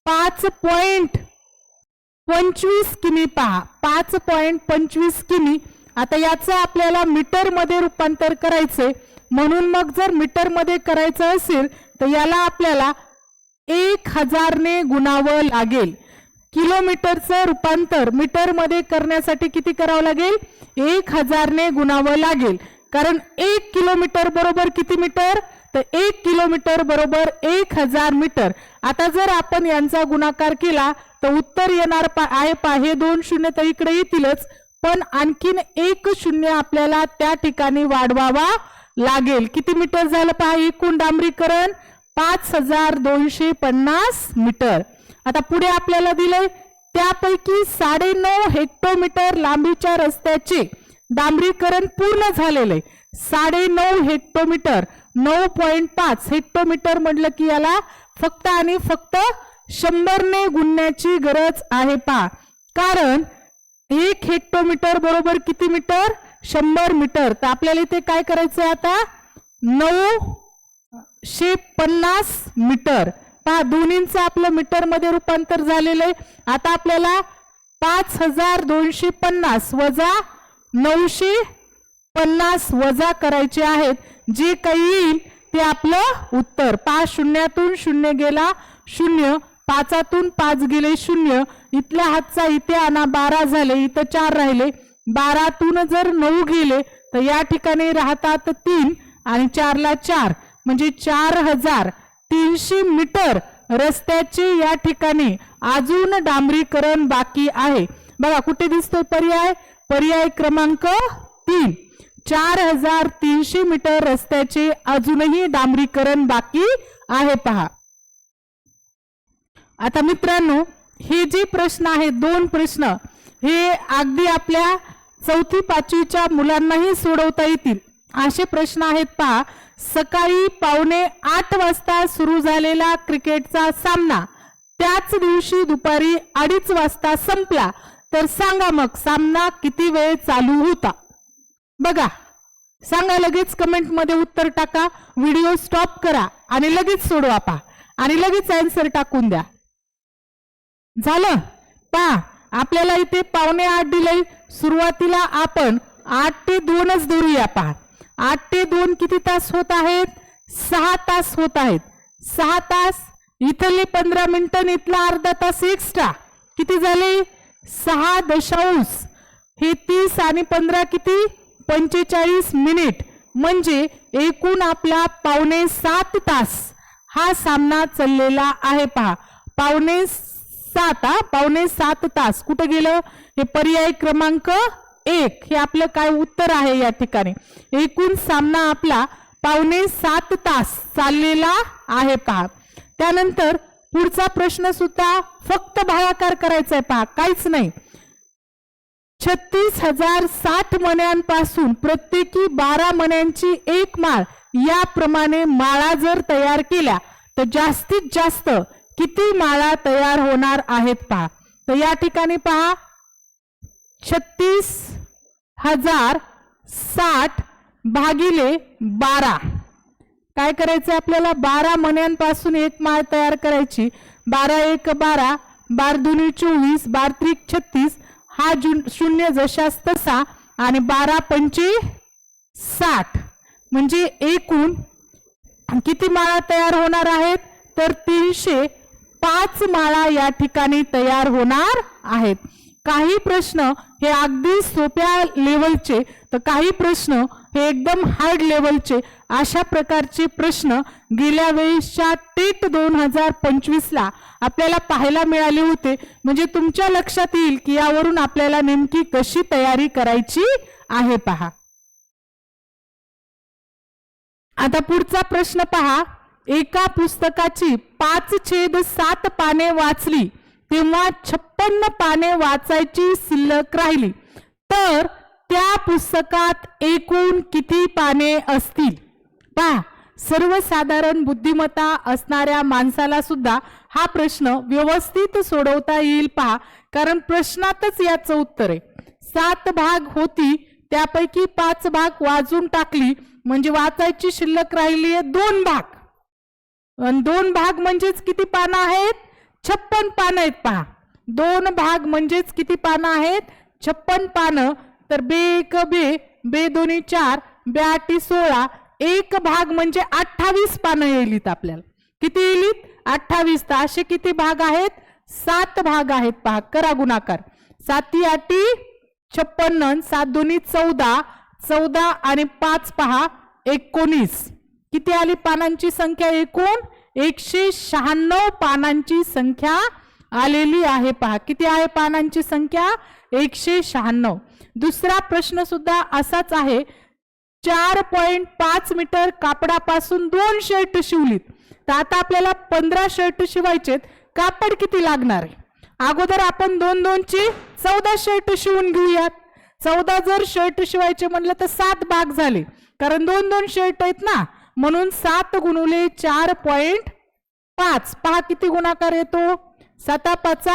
5.25 किमी. पहा 5.25 किमी. आता याचं आपल्याला मीटरमध्ये रूपांतर करायचंय. म्हणून मग जर मीटरमध्ये करायचं असेल तर याला आपल्याला 1000 ने गुणावं लागेल. किलोमीटरचं रूपांतर मीटरमध्ये करण्यासाठी किती करावं लागेल? 1000 ने गुणावं लागेल. कारण 1 किलोमीटर बरोबर किती मीटर? तर 1 किलोमीटर बरोबर 1000 मीटर. आता जर आपण यांचा गुणाकार केला तर उत्तर येणार आहे. पहा हे 2 शून्य तर इकडे येतीलच, पण आणखीन 1 शून्य आपल्याला त्या ठिकाणी वाढवावा लागेल. किती मीटर झालं पहा एकूण डांबरीकरण? 5250 मीटर. आता पुढे आपल्याला दिलंय त्यापैकी 9.5 हेक्टोमीटर लांबीच्या रस्त्याचे डांबरीकरण पूर्ण झालेले. 9.5 हेक्टोमीटर 9.5 हेक्टोमीटर म्हटलं की याला फक्त आणि फक्त 100 ने गुणण्याची गरज आहे. पहा कारण 1 हेक्टोमीटर बरोबर किती मीटर? 100 मीटर. तर आपल्याला इथे काय करायचंय आता? 950 मीटर. पहा दोन्हींचं आपलं मीटर मध्ये रूपांतर झालेलं आहे. आता आपल्याला 5250 वजा 950 वजा करायचे आहेत. जे काही येईल ते आपलं उत्तर. 5 शून्यातून 0 गेला 0. पाचातून 5 गेले 0, इथल्या हातचा इथे आणा 12 झाले, इथं 4 राहिले, 12तून जर 9 गेले तर या ठिकाणी राहतात 3 आणि 4ला 4 म्हणजे 4300 मीटर रस्त्याचे या ठिकाणी अजून डांबरीकरण बाकी आहे. बघा कुठे दिसतोय पर्याय, पर्याय क्रमांक 3. 4300 मीटर रस्त्याचे अजूनही डांबरीकरण बाकी आहे. पहा आता मित्रांनो, हे जे प्रश्न आहेत 2 प्रश्न हे अगदी आपल्या 4थी 5वीच्या मुलांनाही सोडवता येतील असे प्रश्न आहेत. पहा, सकाळी 7:45 वाजता सुरू झालेला क्रिकेटचा सामना त्याच दिवशी दुपारी 2:30 वाजता संपला, तर सांगा मग सामना किती वेळ चालू होता. बघा सांगा, लगेच कमेंट मध्ये उत्तर टाका, व्हिडिओ स्टॉप करा आणि लगेच सोडवा. पहा आणि लगेच आन्सर टाकून द्या. झालं. पहा आपल्याला इथे 7:45 दिलंय, सुरुवातीला आपण 8 ते 2च धरूया. पहा 8 ते 2 किती तास होत आहेत, 6 तास होत आहेत. 6 तास, इथले 15 मिनिटं, इथला अर्धा तास एक्स्ट्रा, किती झाले 6 हे 30 आणि 15 किती 45 मिनिट, म्हणजे एकूण आपला 6.25 तास हा सामना चाललेला आहे. पहा 6.25 तास कुठे गेलं, हे पर्याय क्रमांक 1 हे आपलं काय उत्तर आहे या ठिकाणी. एकूण सामना आपला 6.25 तास चाललेला आहे. पहा त्यानंतर पुढचा प्रश्न सुद्धा फक्त भागाकार करायचा आहे. पहा काहीच नाही. 36,060 मण्यांपासून प्रत्येकी 12 मण्यांची एक माळ याप्रमाणे माळा जर तयार केल्या तर जास्तीत जास्त किती माळा तयार होणार आहेत. पहा तर या ठिकाणी पहा 36,060 भागिले 12 काय करायचं आपल्याला, 12 मण्यांपासून एक माळ तयार करायची. 12 1 12, 12 2 24, 12 3 36, हा 0 जशास तसा आणि 12 5 60, म्हणजे एकूण किती माळा तयार होणार आहेत, तर 305 माळा या ठिकाणी तयार होणार आहेत. काही प्रश्न हे अगदी सोप्या लेवलचे तर काही प्रश्न हे एकदम हार्ड लेवलचे, अशा प्रकारचे प्रश्न गेल्या वेळेसच्या टेट 2025ला आपल्याला पाहायला मिळाले होते. म्हणजे तुमच्या लक्षात येईल की यावरून आपल्याला नेमकी कशी तयारी करायची आहे. पहा आता पुढचा प्रश्न पहा, एका पुस्तकाची 5/7 पाने वाचली तेव्हा 56 पाने वाचायची शिल्लक राहिली, तर त्या पुस्तकात एकूण किती पाने असतील. पहा सर्वसाधारण बुद्धिमत्ता असणाऱ्या माणसाला सुद्धा हा प्रश्न व्यवस्थित सोडवता येईल. पहा कारण प्रश्नातच याचं उत्तर आहे. 7 भाग होती त्यापैकी 5 भाग वाचून टाकली म्हणजे वाचायची शिल्लक राहिली आहे 2 भाग. 2 भाग म्हणजेच किती पानं आहेत, 56 पानं आहेत. पहा 2 भाग म्हणजेच किती पानं आहेत, 56 पानं. तर बे 1 बे, बे 2 4, बे 8 16, एक भाग म्हणजे 28 पानं येईलीत आपल्याला. किती येईलीत 28. तर असे किती भाग आहेत, 7 भाग आहेत. पहा करा गुणाकार, 7 8 56, 7 2 14, 14 आणि 5 पहा 19. किती आली पानांची संख्या, एकूण 196 पानांची संख्या आलेली आहे. पहा किती आहे पानांची संख्या, 196. दुसरा प्रश्न सुद्धा असाच आहे. 4.5 मीटर कापडापासून 2 शर्ट शिवलीत, तर आता आपल्याला 15 शर्ट शिवायचेत. कापड किती लागणार आहे, अगोदर आपण 2 ची 14 शर्ट शिवून घेऊयात. 14 जर शर्ट शिवायचे म्हणलं तर 7 भाग झाले, कारण 2 शर्ट आहेत ना, म्हणून 7 गुणुले 4.5. पहा किती गुणाकार येतो, 7 5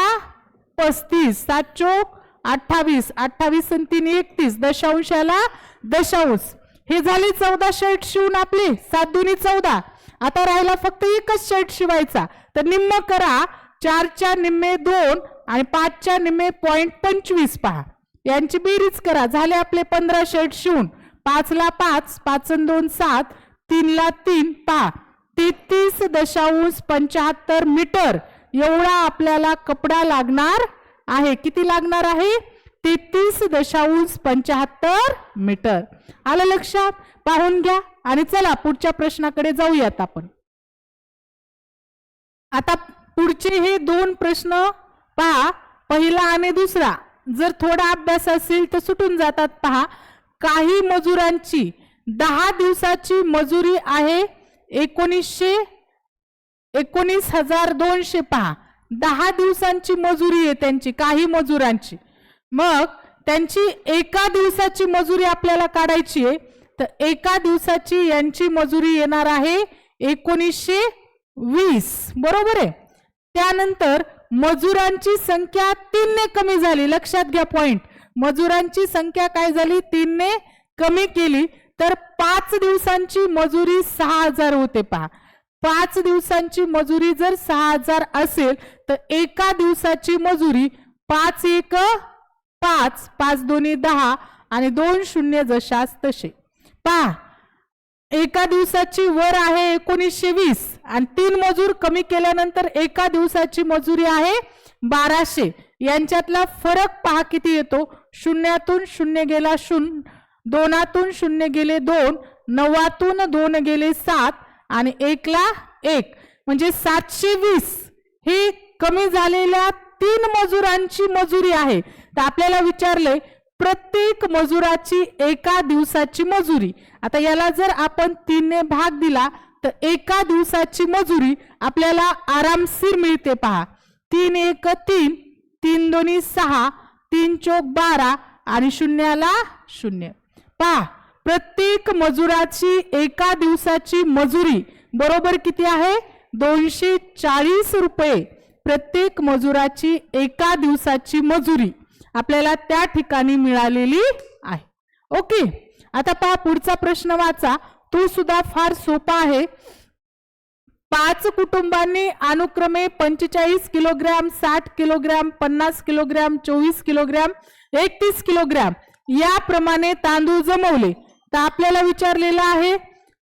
35, 7 चोक 28, 28 आणि 3 31, दशांशाला दशांश. हे झाले 14 शर्ट शिवून आपले, 7 2 14. आता राहिला फक्त एकच शर्ट शिवायचा, तर निम्म करा. 4 च्या निम्मे 2 आणि 5 च्या निम्मे 0.25. पहा यांची बेरीज करा, झाले आपले 15 शर्ट शिवून. 5 ला 5, 5 आणि 2 7, 3 ला 3, पहा 33.75 मीटर एवढा आपल्याला कपडा लागणार आहे. किती लागणार आहे? 33.75 मीटर. आलं लक्षात? पाहून घ्या आणि चला पुढच्या प्रश्नाकडे जाऊयात आपण. आता पुढचे हे दोन प्रश्न पहा, पहिला आणि दुसरा. जर थोडा अभ्यास असेल तर सुटून जातात. पहा, काही मजुरांची 10 दिवसाची मजुरी आहे 19,200. पहा, 10 दिवसांची मजुरी आहे त्यांची, काही मजुरांची. मग त्यांची एका दिवसाची मजुरी आपल्याला काढायची आहे. तर एका दिवसाची यांची मजुरी येणार आहे 1920. बरोबर आहे. त्यानंतर मजुरांची संख्या 3 ने कमी झाली. लक्षात घ्या पॉइंट. मजुरांची संख्या काय झाली? 3 ने कमी केली. तर 5 दिवसांची मजुरी 6,000 होते. पहा, 5 दिवसांची मजुरी जर 6,000 असेल तर एका दिवसाची मजुरी 5 1 5, 5 2 10 आणि 2 0 जशास तसे. पहा, एका दिवसाची वर आहे 1920 आणि 3 मजूर कमी केल्यानंतर एका दिवसाची मजुरी आहे 1200. यांच्यातला फरक पहा किती येतो. 0तून 0 गेला 0, 2तून 0 गेले 2, 9तून 2 गेले 7 आणि 1 ला 1 म्हणजे 720. ही कमी झालेल्या 3 मजुरांची मजुरी आहे. तर आपल्याला विचारले प्रत्येक मजुराची एका दिवसाची मजुरी. आता याला जर आपण 3 ने भाग दिला तर एका दिवसाची मजुरी आपल्याला आरामशीर मिळते. पहा, 3 1 3, 3 2 6, 3 4 12 आणि 0 ला 0. पहा, प्रत्येक मजुराची एका दिवसाची मजुरी बरोबर किती आहे? 240 रुपये. प्रत्येक मजुराची एका दिवसाची मजुरी आपल्याला त्या ठिकाणी मिळालेली आहे. ओके. आता पहा पुढचा प्रश्न वाचा. तो सुद्धा फार सोपा आहे. 5 कुटुंबांनी अनुक्रमे 45 kilogram, 60 kilogram, 50 kilogram, 24 kilogram, 31 kilogram याप्रमाणे तांदूळ जमवले. तर आपल्याला विचारलेलं आहे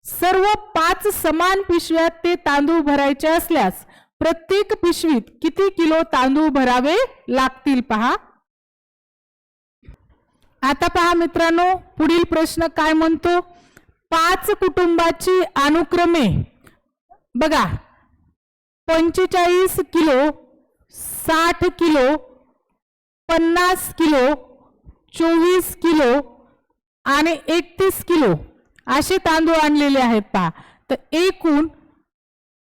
सर्व 5 समान पिशव्यात ते तांदूळ भरायचे असल्यास प्रत्येक पिशवीत किती किलो तांदूळ भरावे लागतील. पहा, आता पहा मित्रांनो, पुढील प्रश्न काय म्हणतो. 5 कुटुंबाची अनुक्रमे बघा 45 किलो, 60 किलो, 50 किलो, 24 किलो आणि 31 किलो असे तांदूळ आणलेले आहेत. पहा, तर एकूण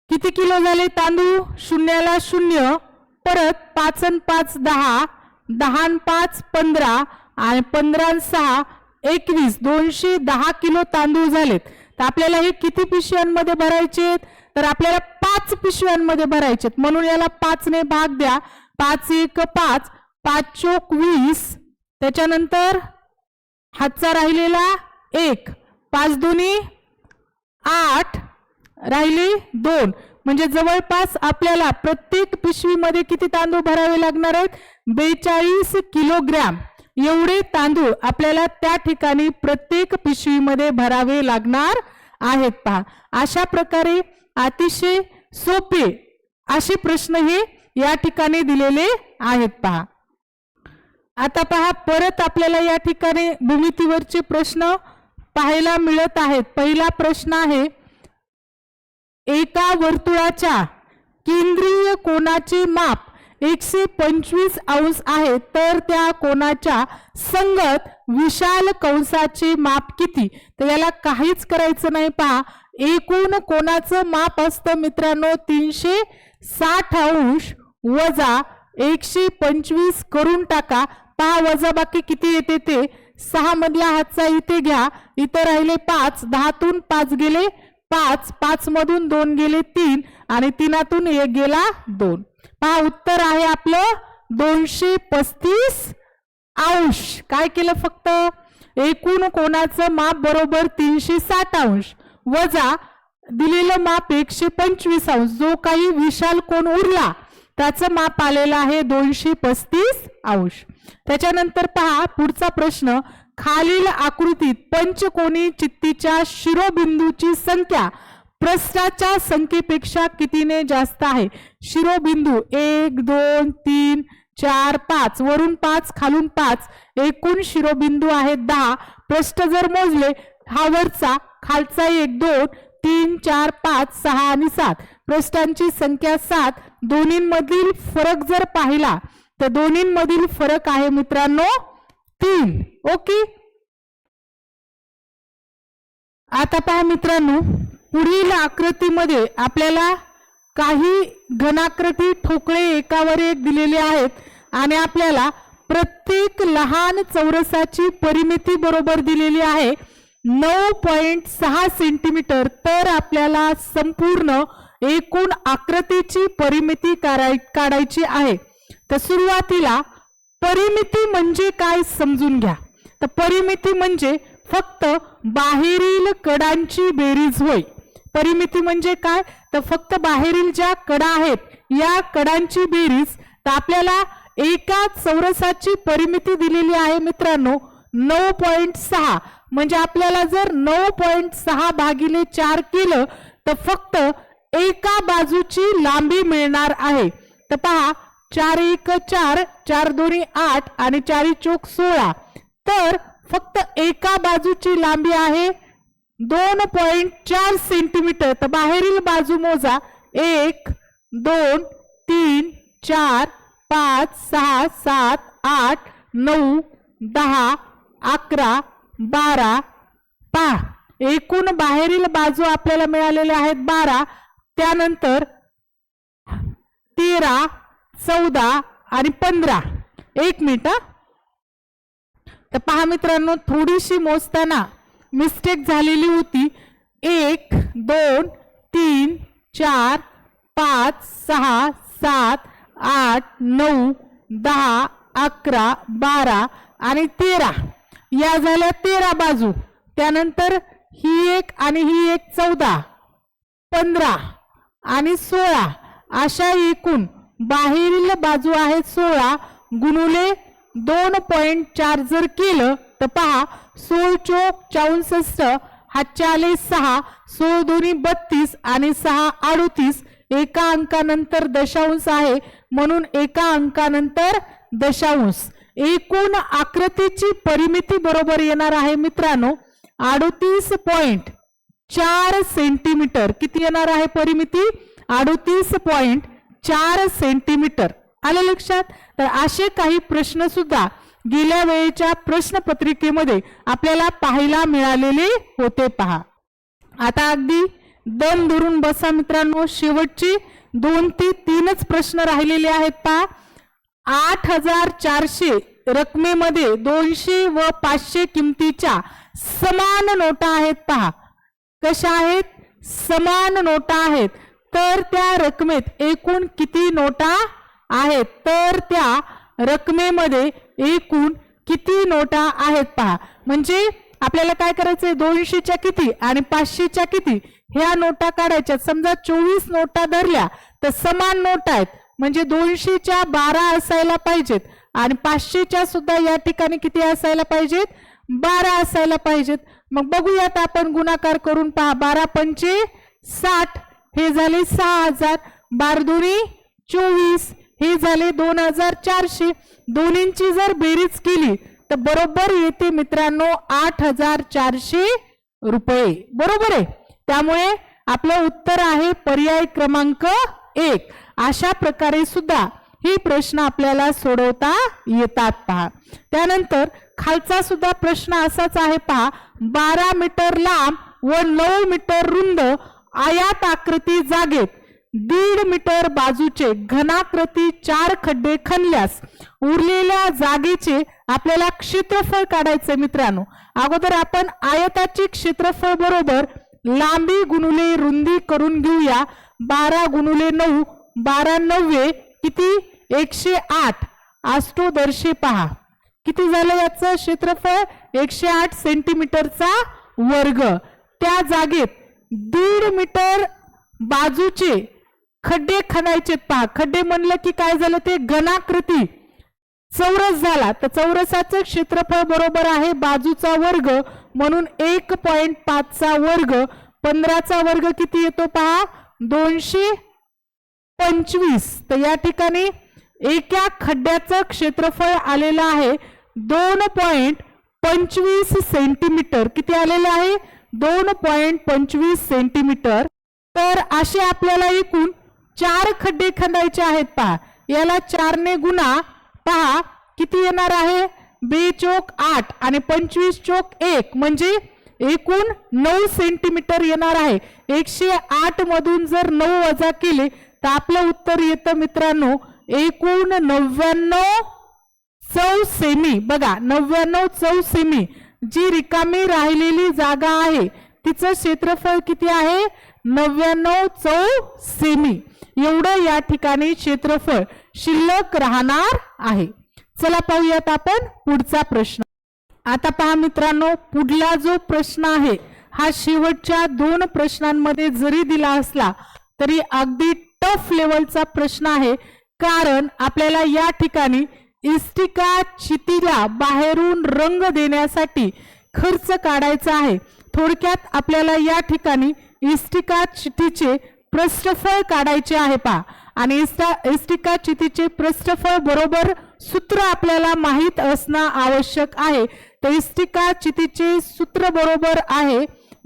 किती किलो झाले तांदूळ? 0 ला 0, परत 5 आणि 5 10, 10 आणि 5 15 आणि 15 आणि 6 21, 210 किलो तांदूळ झालेत. तर आपल्याला हे किती पिशव्यांमध्ये भरायचे? तर आपल्याला 5 पिशव्यांमध्ये भरायचे. म्हणून याला 5 ने भाग द्या. 5 1 5, 5 चोक 20, त्याच्यानंतर हातचा राहिलेला 1, 5 2 8, राहिले 2. म्हणजे जवळपास आपल्याला प्रत्येक पिशवीमध्ये किती तांदूळ भरावे लागणार आहेत? 42 किलोग्रॅम एवढे तांदूळ आपल्याला त्या ठिकाणी प्रत्येक पिशवीमध्ये भरावे लागणार आहेत. पहा, अशा प्रकारे अतिशय सोपे असे प्रश्न हे या ठिकाणी दिलेले आहेत. पहा, आता पहा परत आपल्याला या ठिकाणी भूमितीवरचे प्रश्न पाहायला मिळत आहेत. पहिला प्रश्न आहे एका वर्तुळाच्या केंद्रीय कोनाचे माप 125 अंश आहे तर त्या कोनाच्या संगत विशाल कंसाचे माप किती? तर याला काहीच करायचं नाही. पहा, एकूण कोनाचं माप असतं मित्रांनो 360 अंश वजा 125 करून टाका. पहा वजाबाकी किती येते ते 6 मधला हातचा इथे घ्या. इथे राहिले 5, 10तून 5 गेले 5, 5 मधून 2 गेले 3 आणि 3तून 1 गेला 2. पहा उत्तर आहे आपलं 235 अंश. काय केलं? फक्त एकूण कोणाचं माप बरोबर 360 अंश वजा दिलेलं माप 125 अंश. जो काही विशाल कोण उरला त्याचं माप आलेलं आहे 235 अंश. त्याच्यानंतर पहा पुढचा प्रश्न. खालील आकृतीत पंचकोनी चित्तीच्या शिरोबिंदूची संख्या पृष्ठाच्या संख्येपेक्षा कितीने जास्त आहे? शिरोबिंदू 1 2 3 4 5 वरून 5 खालून 5 एकूण शिरोबिंदू आहेत 10. पृष्ठ जर मोजले हा वरचा खालचा 1 2 3 4 5 6 आणि 7 पृष्ठांची संख्या 7. दोन्हींमधील फरक जर पाहिला तर दोन्हींमधील फरक आहे मित्रांनो 3. ओके. आता पहा मित्रांनो पुढील आकृतीमध्ये आपल्याला काही घनाकृती ठोकळे एकावर एक दिलेले आहेत आणि आपल्याला प्रत्येक लहान चौरसाची परिमिती बरोबर दिलेली आहे 9.6 सेंटीमीटर. तर आपल्याला संपूर्ण एकूण आकृतीची परिमिती काढायची आहे. तर सुरुवातीला परिमिती म्हणजे काय समजून घ्या. तर परिमिती म्हणजे फक्त बाहेरील कडांची बेरीज होय. परिमिती म्हणजे काय? तर फक्त बाहेरील ज्या कडा आहेत या कडांची बेरीज. तर आपल्याला एका चौरसाची परिमिती दिलेली आहे मित्रांनो 9.6. म्हणजे आपल्याला जर 9.6 भागिले 4 केलं तर फक्त एका बाजूची लांबी मिळणार आहे. तर पहा 4 1 4 4 2 8 आणि 4 चौक 16. तर फक्त एका बाजूची लांबी आहे 2.4 सेंटीमीटर. तर बाहेरील बाजू मोजा 1 2 3 4 5 6 7 8 9 10 11 12. पहा एकूण बाहेरील बाजू आपल्याला मिळालेल्या आहेत 12. त्यानंतर 13 14 आणि 15. 1 मिनिट. तर पहा मित्रांनो थोडीशी मोजताना मिस्टेक झालेली होती. 1 2 3 4 5 6 7 8 9 10 11 12 आणि 13 या झाल्या 13 बाजू. त्यानंतर ही एक आणि ही एक 14 15 आणि 16 अशा एकूण बाहेरील बाजू आहेत 16 गुणुले 2.4 जर केलं तर पहा 16 चौक 64 हा 6 16 दोन्ही 32 आणि 6 38. एका अंकानंतर दशांश आहे म्हणून एका अंकानंतर दशांश. एकूण आकृतीची परिमिती बरोबर येणार आहे मित्रांनो 38.4 सेंटीमीटर. किती येणार आहे परिमिती? 38.4 सेंटीमीटर. आलं लक्षात? तर असे काही प्रश्न सुद्धा गेल्या वेळेच्या प्रश्नपत्रिकेमध्ये आपल्याला पाहायला मिळालेले होते. पहा आता अगदी दम धरून बसा मित्रांनो. शेवटचे 2 ते 3च प्रश्न राहिलेले आहेत. पहा 8400 रकमेमध्ये 200 व 500 किमतीच्या समान नोटा आहेत. पहा कशा आहेत? समान नोटा आहेत. तर त्या रकमेत एकूण किती नोटा आहेत? तर त्या रकमेमध्ये एकूण किती नोटा आहेत? पहा म्हणजे आपल्याला काय करायचंय 200च्या किती आणि 500च्या किती ह्या नोटा काढायच्या. समजा 24 नोटा धरल्या तर समान नोटा आहेत म्हणजे 200च्या 12 असायला पाहिजेत आणि 500च्या सुद्धा या ठिकाणी किती असायला पाहिजेत? 12 असायला पाहिजेत. मग बघूयात आपण गुणाकार करून. पहा 12 पंचे 60 हे झाले 6000. 12 दुनी 24 हे झाले 2400. दोन्हींची जर बेरीज केली तर बरोबर येते मित्रांनो 8400 रुपये. बरोबर आहे. त्यामुळे आपलं उत्तर आहे पर्याय क्रमांक 1. अशा प्रकारे सुद्धा हे प्रश्न आपल्याला सोडवता येतात. पहा त्यानंतर खालचा सुद्धा प्रश्न असाच आहे. पहा 12 मीटर लांब व 9 मीटर रुंद आयात आकृती जागेत 1.5 मीटर बाजूचे घनाकृती 4 खड्डे खणल्यास उरलेल्या जागेचे आपल्याला क्षेत्रफळ काढायचे मित्रांनो. अगोदर आपण आयताचे क्षेत्रफळ बरोबर लांबी गुणुले रुंदी करून घेऊया. 12 गुणुले 9 12 9 किती? 108. अष्टोदर्शे पहा किती झालं याचं क्षेत्रफळ? 108 सेंटीमीटरचा वर्ग. त्या जागेत 1.5 मीटर बाजूचे खड्डे खणायचे. पहा खड्डे म्हणलं की काय झालं? ते घनाकृती चौरस झाला. तर चौरसाचं क्षेत्रफळ बरोबर आहे बाजूचा वर्ग म्हणून 1.5 चा वर्ग 15चा वर्ग किती येतो पहा 225. तर या ठिकाणी एका खड्ड्याचं क्षेत्रफळ आलेलं आहे 2.25 सेंटीमीटर. किती आलेलं आहे 2.25 सेंटीमीटर. तर असे आपल्याला एकूण 4 खड्डे खणायचे आहेत पहा. याला 4 ने गुणा. पहा किती येणार आहे 2 चोक 8 आणि 25 चोक 1 म्हणजे एकूण 9 सेंटीमीटर येणार आहे. 108 मधून जर 9 वजा केले तर आपलं उत्तर येतं मित्रांनो एकूण 99 चौसेमी. बघा 99 चौसेमी. जी रिकामी राहिलेली जागा आहे तिचं क्षेत्रफळ किती आहे 99 चौसेमी. एवढं या ठिकाणी क्षेत्रफळ शिल्लक राहणार आहे. चला पाहूयात आपण पुढचा प्रश्न. आता पहा मित्रांनो पुढला जो प्रश्न आहे हा शेवटच्या 2 प्रश्नांमध्ये जरी दिला असला तरी अगदी टफ लेवलचा प्रश्न आहे. कारण आपल्याला या ठिकाणी इष्टिका चितीला बाहेरून रंग देण्यासाठी खर्च काढायचा आहे. थोडक्यात आपल्याला या ठिकाणी इष्टिका चितीचे पृष्ठफळ काढायचे आहे पहा. आणि इष्टिका चितीचे पृष्ठफळ बरोबर सूत्र आपल्याला माहित असणं आवश्यक आहे. तर इष्टिका चितीचे सूत्र बरोबर आहे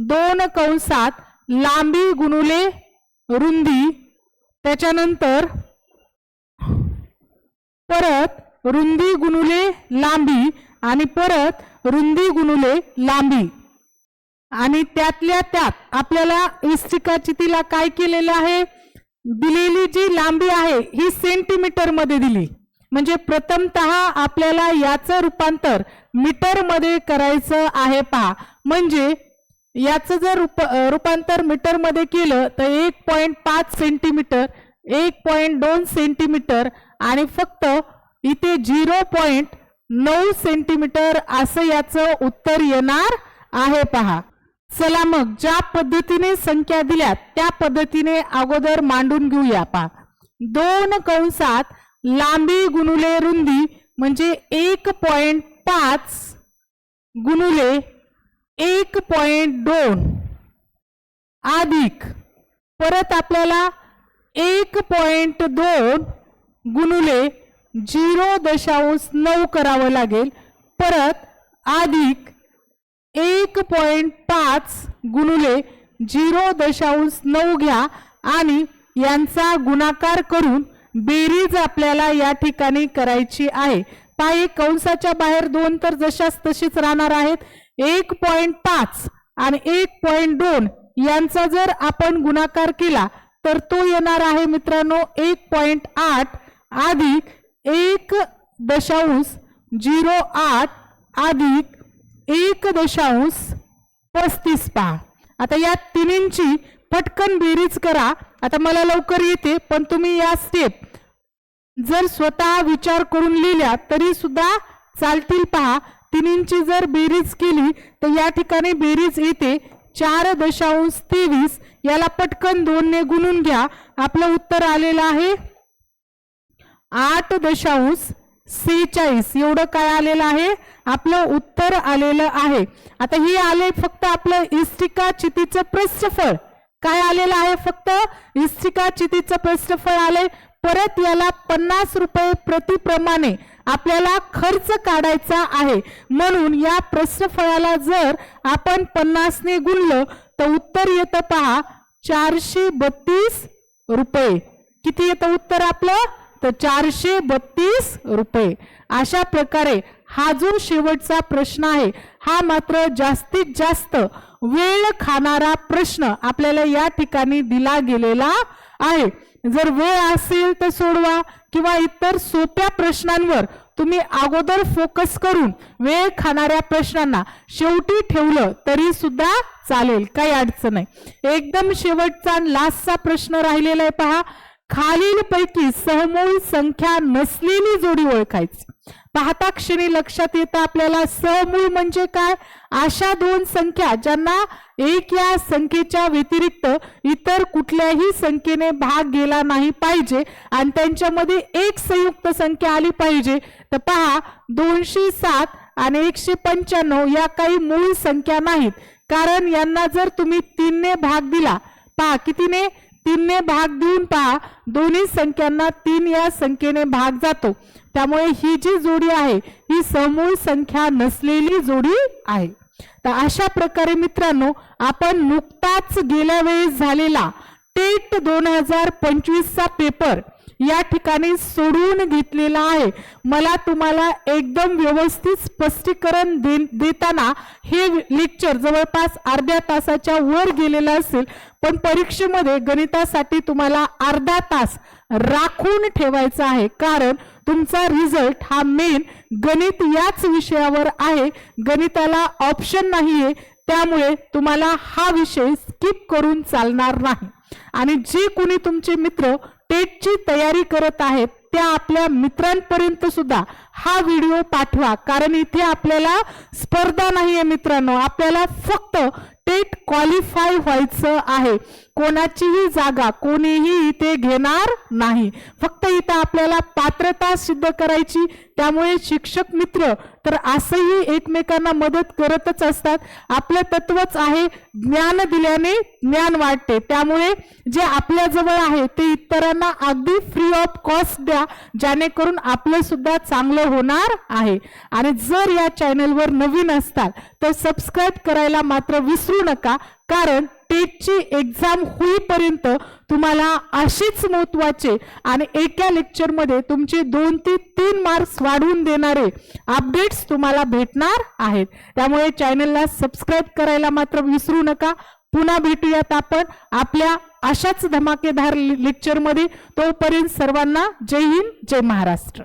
2 कंसात लांबी गुणुले रुंदी, त्याच्यानंतर परत रुंदी गुणुले लांबी आणि परत रुंदी गुणुले लांबी. आणि त्यातल्या त्यात आपल्याला इष्टिका चितीला काय केलेलं आहे दिलेली जी लांबी आहे ही सेंटीमीटर मध्ये दिली. म्हणजे प्रथमतः आपल्याला याचं रूपांतर मीटर मध्ये करायचं आहे पहा. म्हणजे याचं जर रूपांतर मीटर मध्ये केलं तर 1.5 सेंटीमीटर 1.2 सेंटीमीटर आणि फक्त इथे 0.9 सेंटीमीटर असं याचं उत्तर येणार आहे पहा. चला मग ज्या पद्धतीने संख्या दिल्यात त्या पद्धतीने अगोदर मांडून घेऊया पहा. 2 कंसात लांबी गुणुले रुंदी म्हणजे 1.5 गुणुले 1.2 अधिक परत आपल्याला 1.2 गुणुले 0.9 करावं लागेल. परत अधिक 1.5 गुणुले 0.9 घ्या आणि यांचा गुणाकार करून बेरीज आपल्याला या ठिकाणी करायची आहे. पहा कंसाच्या बाहेर 2 तर जशाच तशीच राहणार आहेत. 1.5 आणि 1.2 यांचा जर आपण गुणाकार केला तर तो येणार आहे मित्रांनो 1.8 अधिक 1.08 अधिक 1.35. पहा आता या तिन्हींची पटकन बेरीज करा. आता मला लवकर येते पण तुम्ही या स्टेप जर स्वतः विचार करून लिहिल्या तरी सुद्धा चालतील. पहा तिन्हींची जर बेरीज केली तर या ठिकाणी बेरीज येते 4.23. याला पटकन 2 ने गुणून घ्या. आपलं उत्तर आलेलं आहे 8.46. एवढं काय आलेलं आहे आपलं उत्तर आलेलं आहे. आता हे आले फक्त आपलं इष्टिका चितीचं पृष्ठफळ. काय आलेलं आहे फक्त इष्टिका चितीचं पृष्ठफळ आले. परत याला 50 रुपये प्रतिप्रमाणे आपल्याला खर्च काढायचा आहे. म्हणून या पृष्ठफळाला जर आपण 50 ने गुणलं तर उत्तर येतं पहा 432 रुपये. किती येतं उत्तर आपलं तर 432 रुपये. अशा प्रकारे हा जो शेवटचा प्रश्न आहे हा मात्र जास्तीत जास्त वेळ खाणारा प्रश्न आपल्याला या ठिकाणी दिला गेलेला आहे. जर वेळ असेल तर सोडवा किंवा इतर सोप्या प्रश्नांवर तुम्ही अगोदर फोकस करून वेळ खाणाऱ्या प्रश्नांना शेवटी ठेवलं तरी सुद्धा चालेल, काही अडचण नाही. एकदम शेवटचा लास्टचा प्रश्न राहिलेला आहे पहा. खालीलपैकी सहमूळ संख्या नसलेली जोडी ओळखायची. पाहता क्षणी लक्षात येतं आपल्याला सहमूळ म्हणजे काय. अशा 2 संख्या ज्यांना एक या संख्येच्या व्यतिरिक्त इतर कुठल्याही संख्येने भाग गेला नाही पाहिजे आणि त्यांच्यामध्ये एक संयुक्त संख्या आली पाहिजे. तर पहा 207 आणि 195 या काही मूळ संख्या नाहीत. कारण यांना जर तुम्ही 3 ने भाग दिला, पहा कितीने, 3 ने भाग देऊन पहा दोन्ही संख्यांना 3 या संख्येने भाग जातो, त्यामुळे ही जी जोडी आहे ही समूळ संख्या नसलेली जोडी आहे. तर अशा प्रकारे मित्रांनो आपण नुकताच गेल्या वेळेस झालेला टेट 2025 चा पेपर या ठिकाणी सोडवून घेतलेला आहे. मला तुम्हाला एकदम व्यवस्थित स्पष्टीकरण देताना हे लेक्चर जवळपास अर्ध्या तासाच्या वर गेलेलं असेल, पण परीक्षेमध्ये गणितासाठी तुम्हाला अर्धा तास राखून ठेवायचा आहे, कारण तुमचा रिझल्ट हा मेन गणित याच विषयावर आहे. गणिताला ऑप्शन नाहीये, त्यामुळे तुम्हाला हा विषय स्किप करून चालणार नाही. आणि जे कोणी तुमचे मित्र टेटची तयारी करत आहेत त्या आपल्या मित्रांपर्यंत सुद्धा हा व्हिडिओ पाठवा, कारण इथे आपल्याला स्पर्धा नाहीये मित्रांनो, आपल्याला फक्त टेट क्वालिफाय व्हायचं आहे. कोणाचीही जागा कोणीही इथे घेणार नाही, फक्त इथे आपल्याला पात्रता सिद्ध करायची. त्यामुळे शिक्षक मित्र तर असंही एकमेकांना मदत करतच असतात. आपलं तत्वच आहे ज्ञान दिल्याने ज्ञान वाढते, त्यामुळे जे आपल्या जवळ आहे ते इतरांना अगदी फ्री ऑफ कॉस्ट द्या, जेणेकरून आपलं सुद्धा चांगलं होणार आहे. आणि जर या चॅनलवर नवीन असताल तर सबस्क्राइब करायला मात्र विसरू नका, कारण टेटची एक्झाम होईपर्यंत तुम्हाला अशीच महत्त्वाचे आणि एका लेक्चरमध्ये तुमचे 2 ते 3 मार्क्स वाढवून देणारे अपडेट्स तुम्हाला भेटणार आहेत. त्यामुळे चॅनलला सबस्क्राइब करायला मात्र विसरू नका. पुन्हा भेटूयात आपण आपल्या अशाच धमाकेदार लेक्चरमध्ये. तोपर्यंत सर्वांना जय हिंद, जय महाराष्ट्र.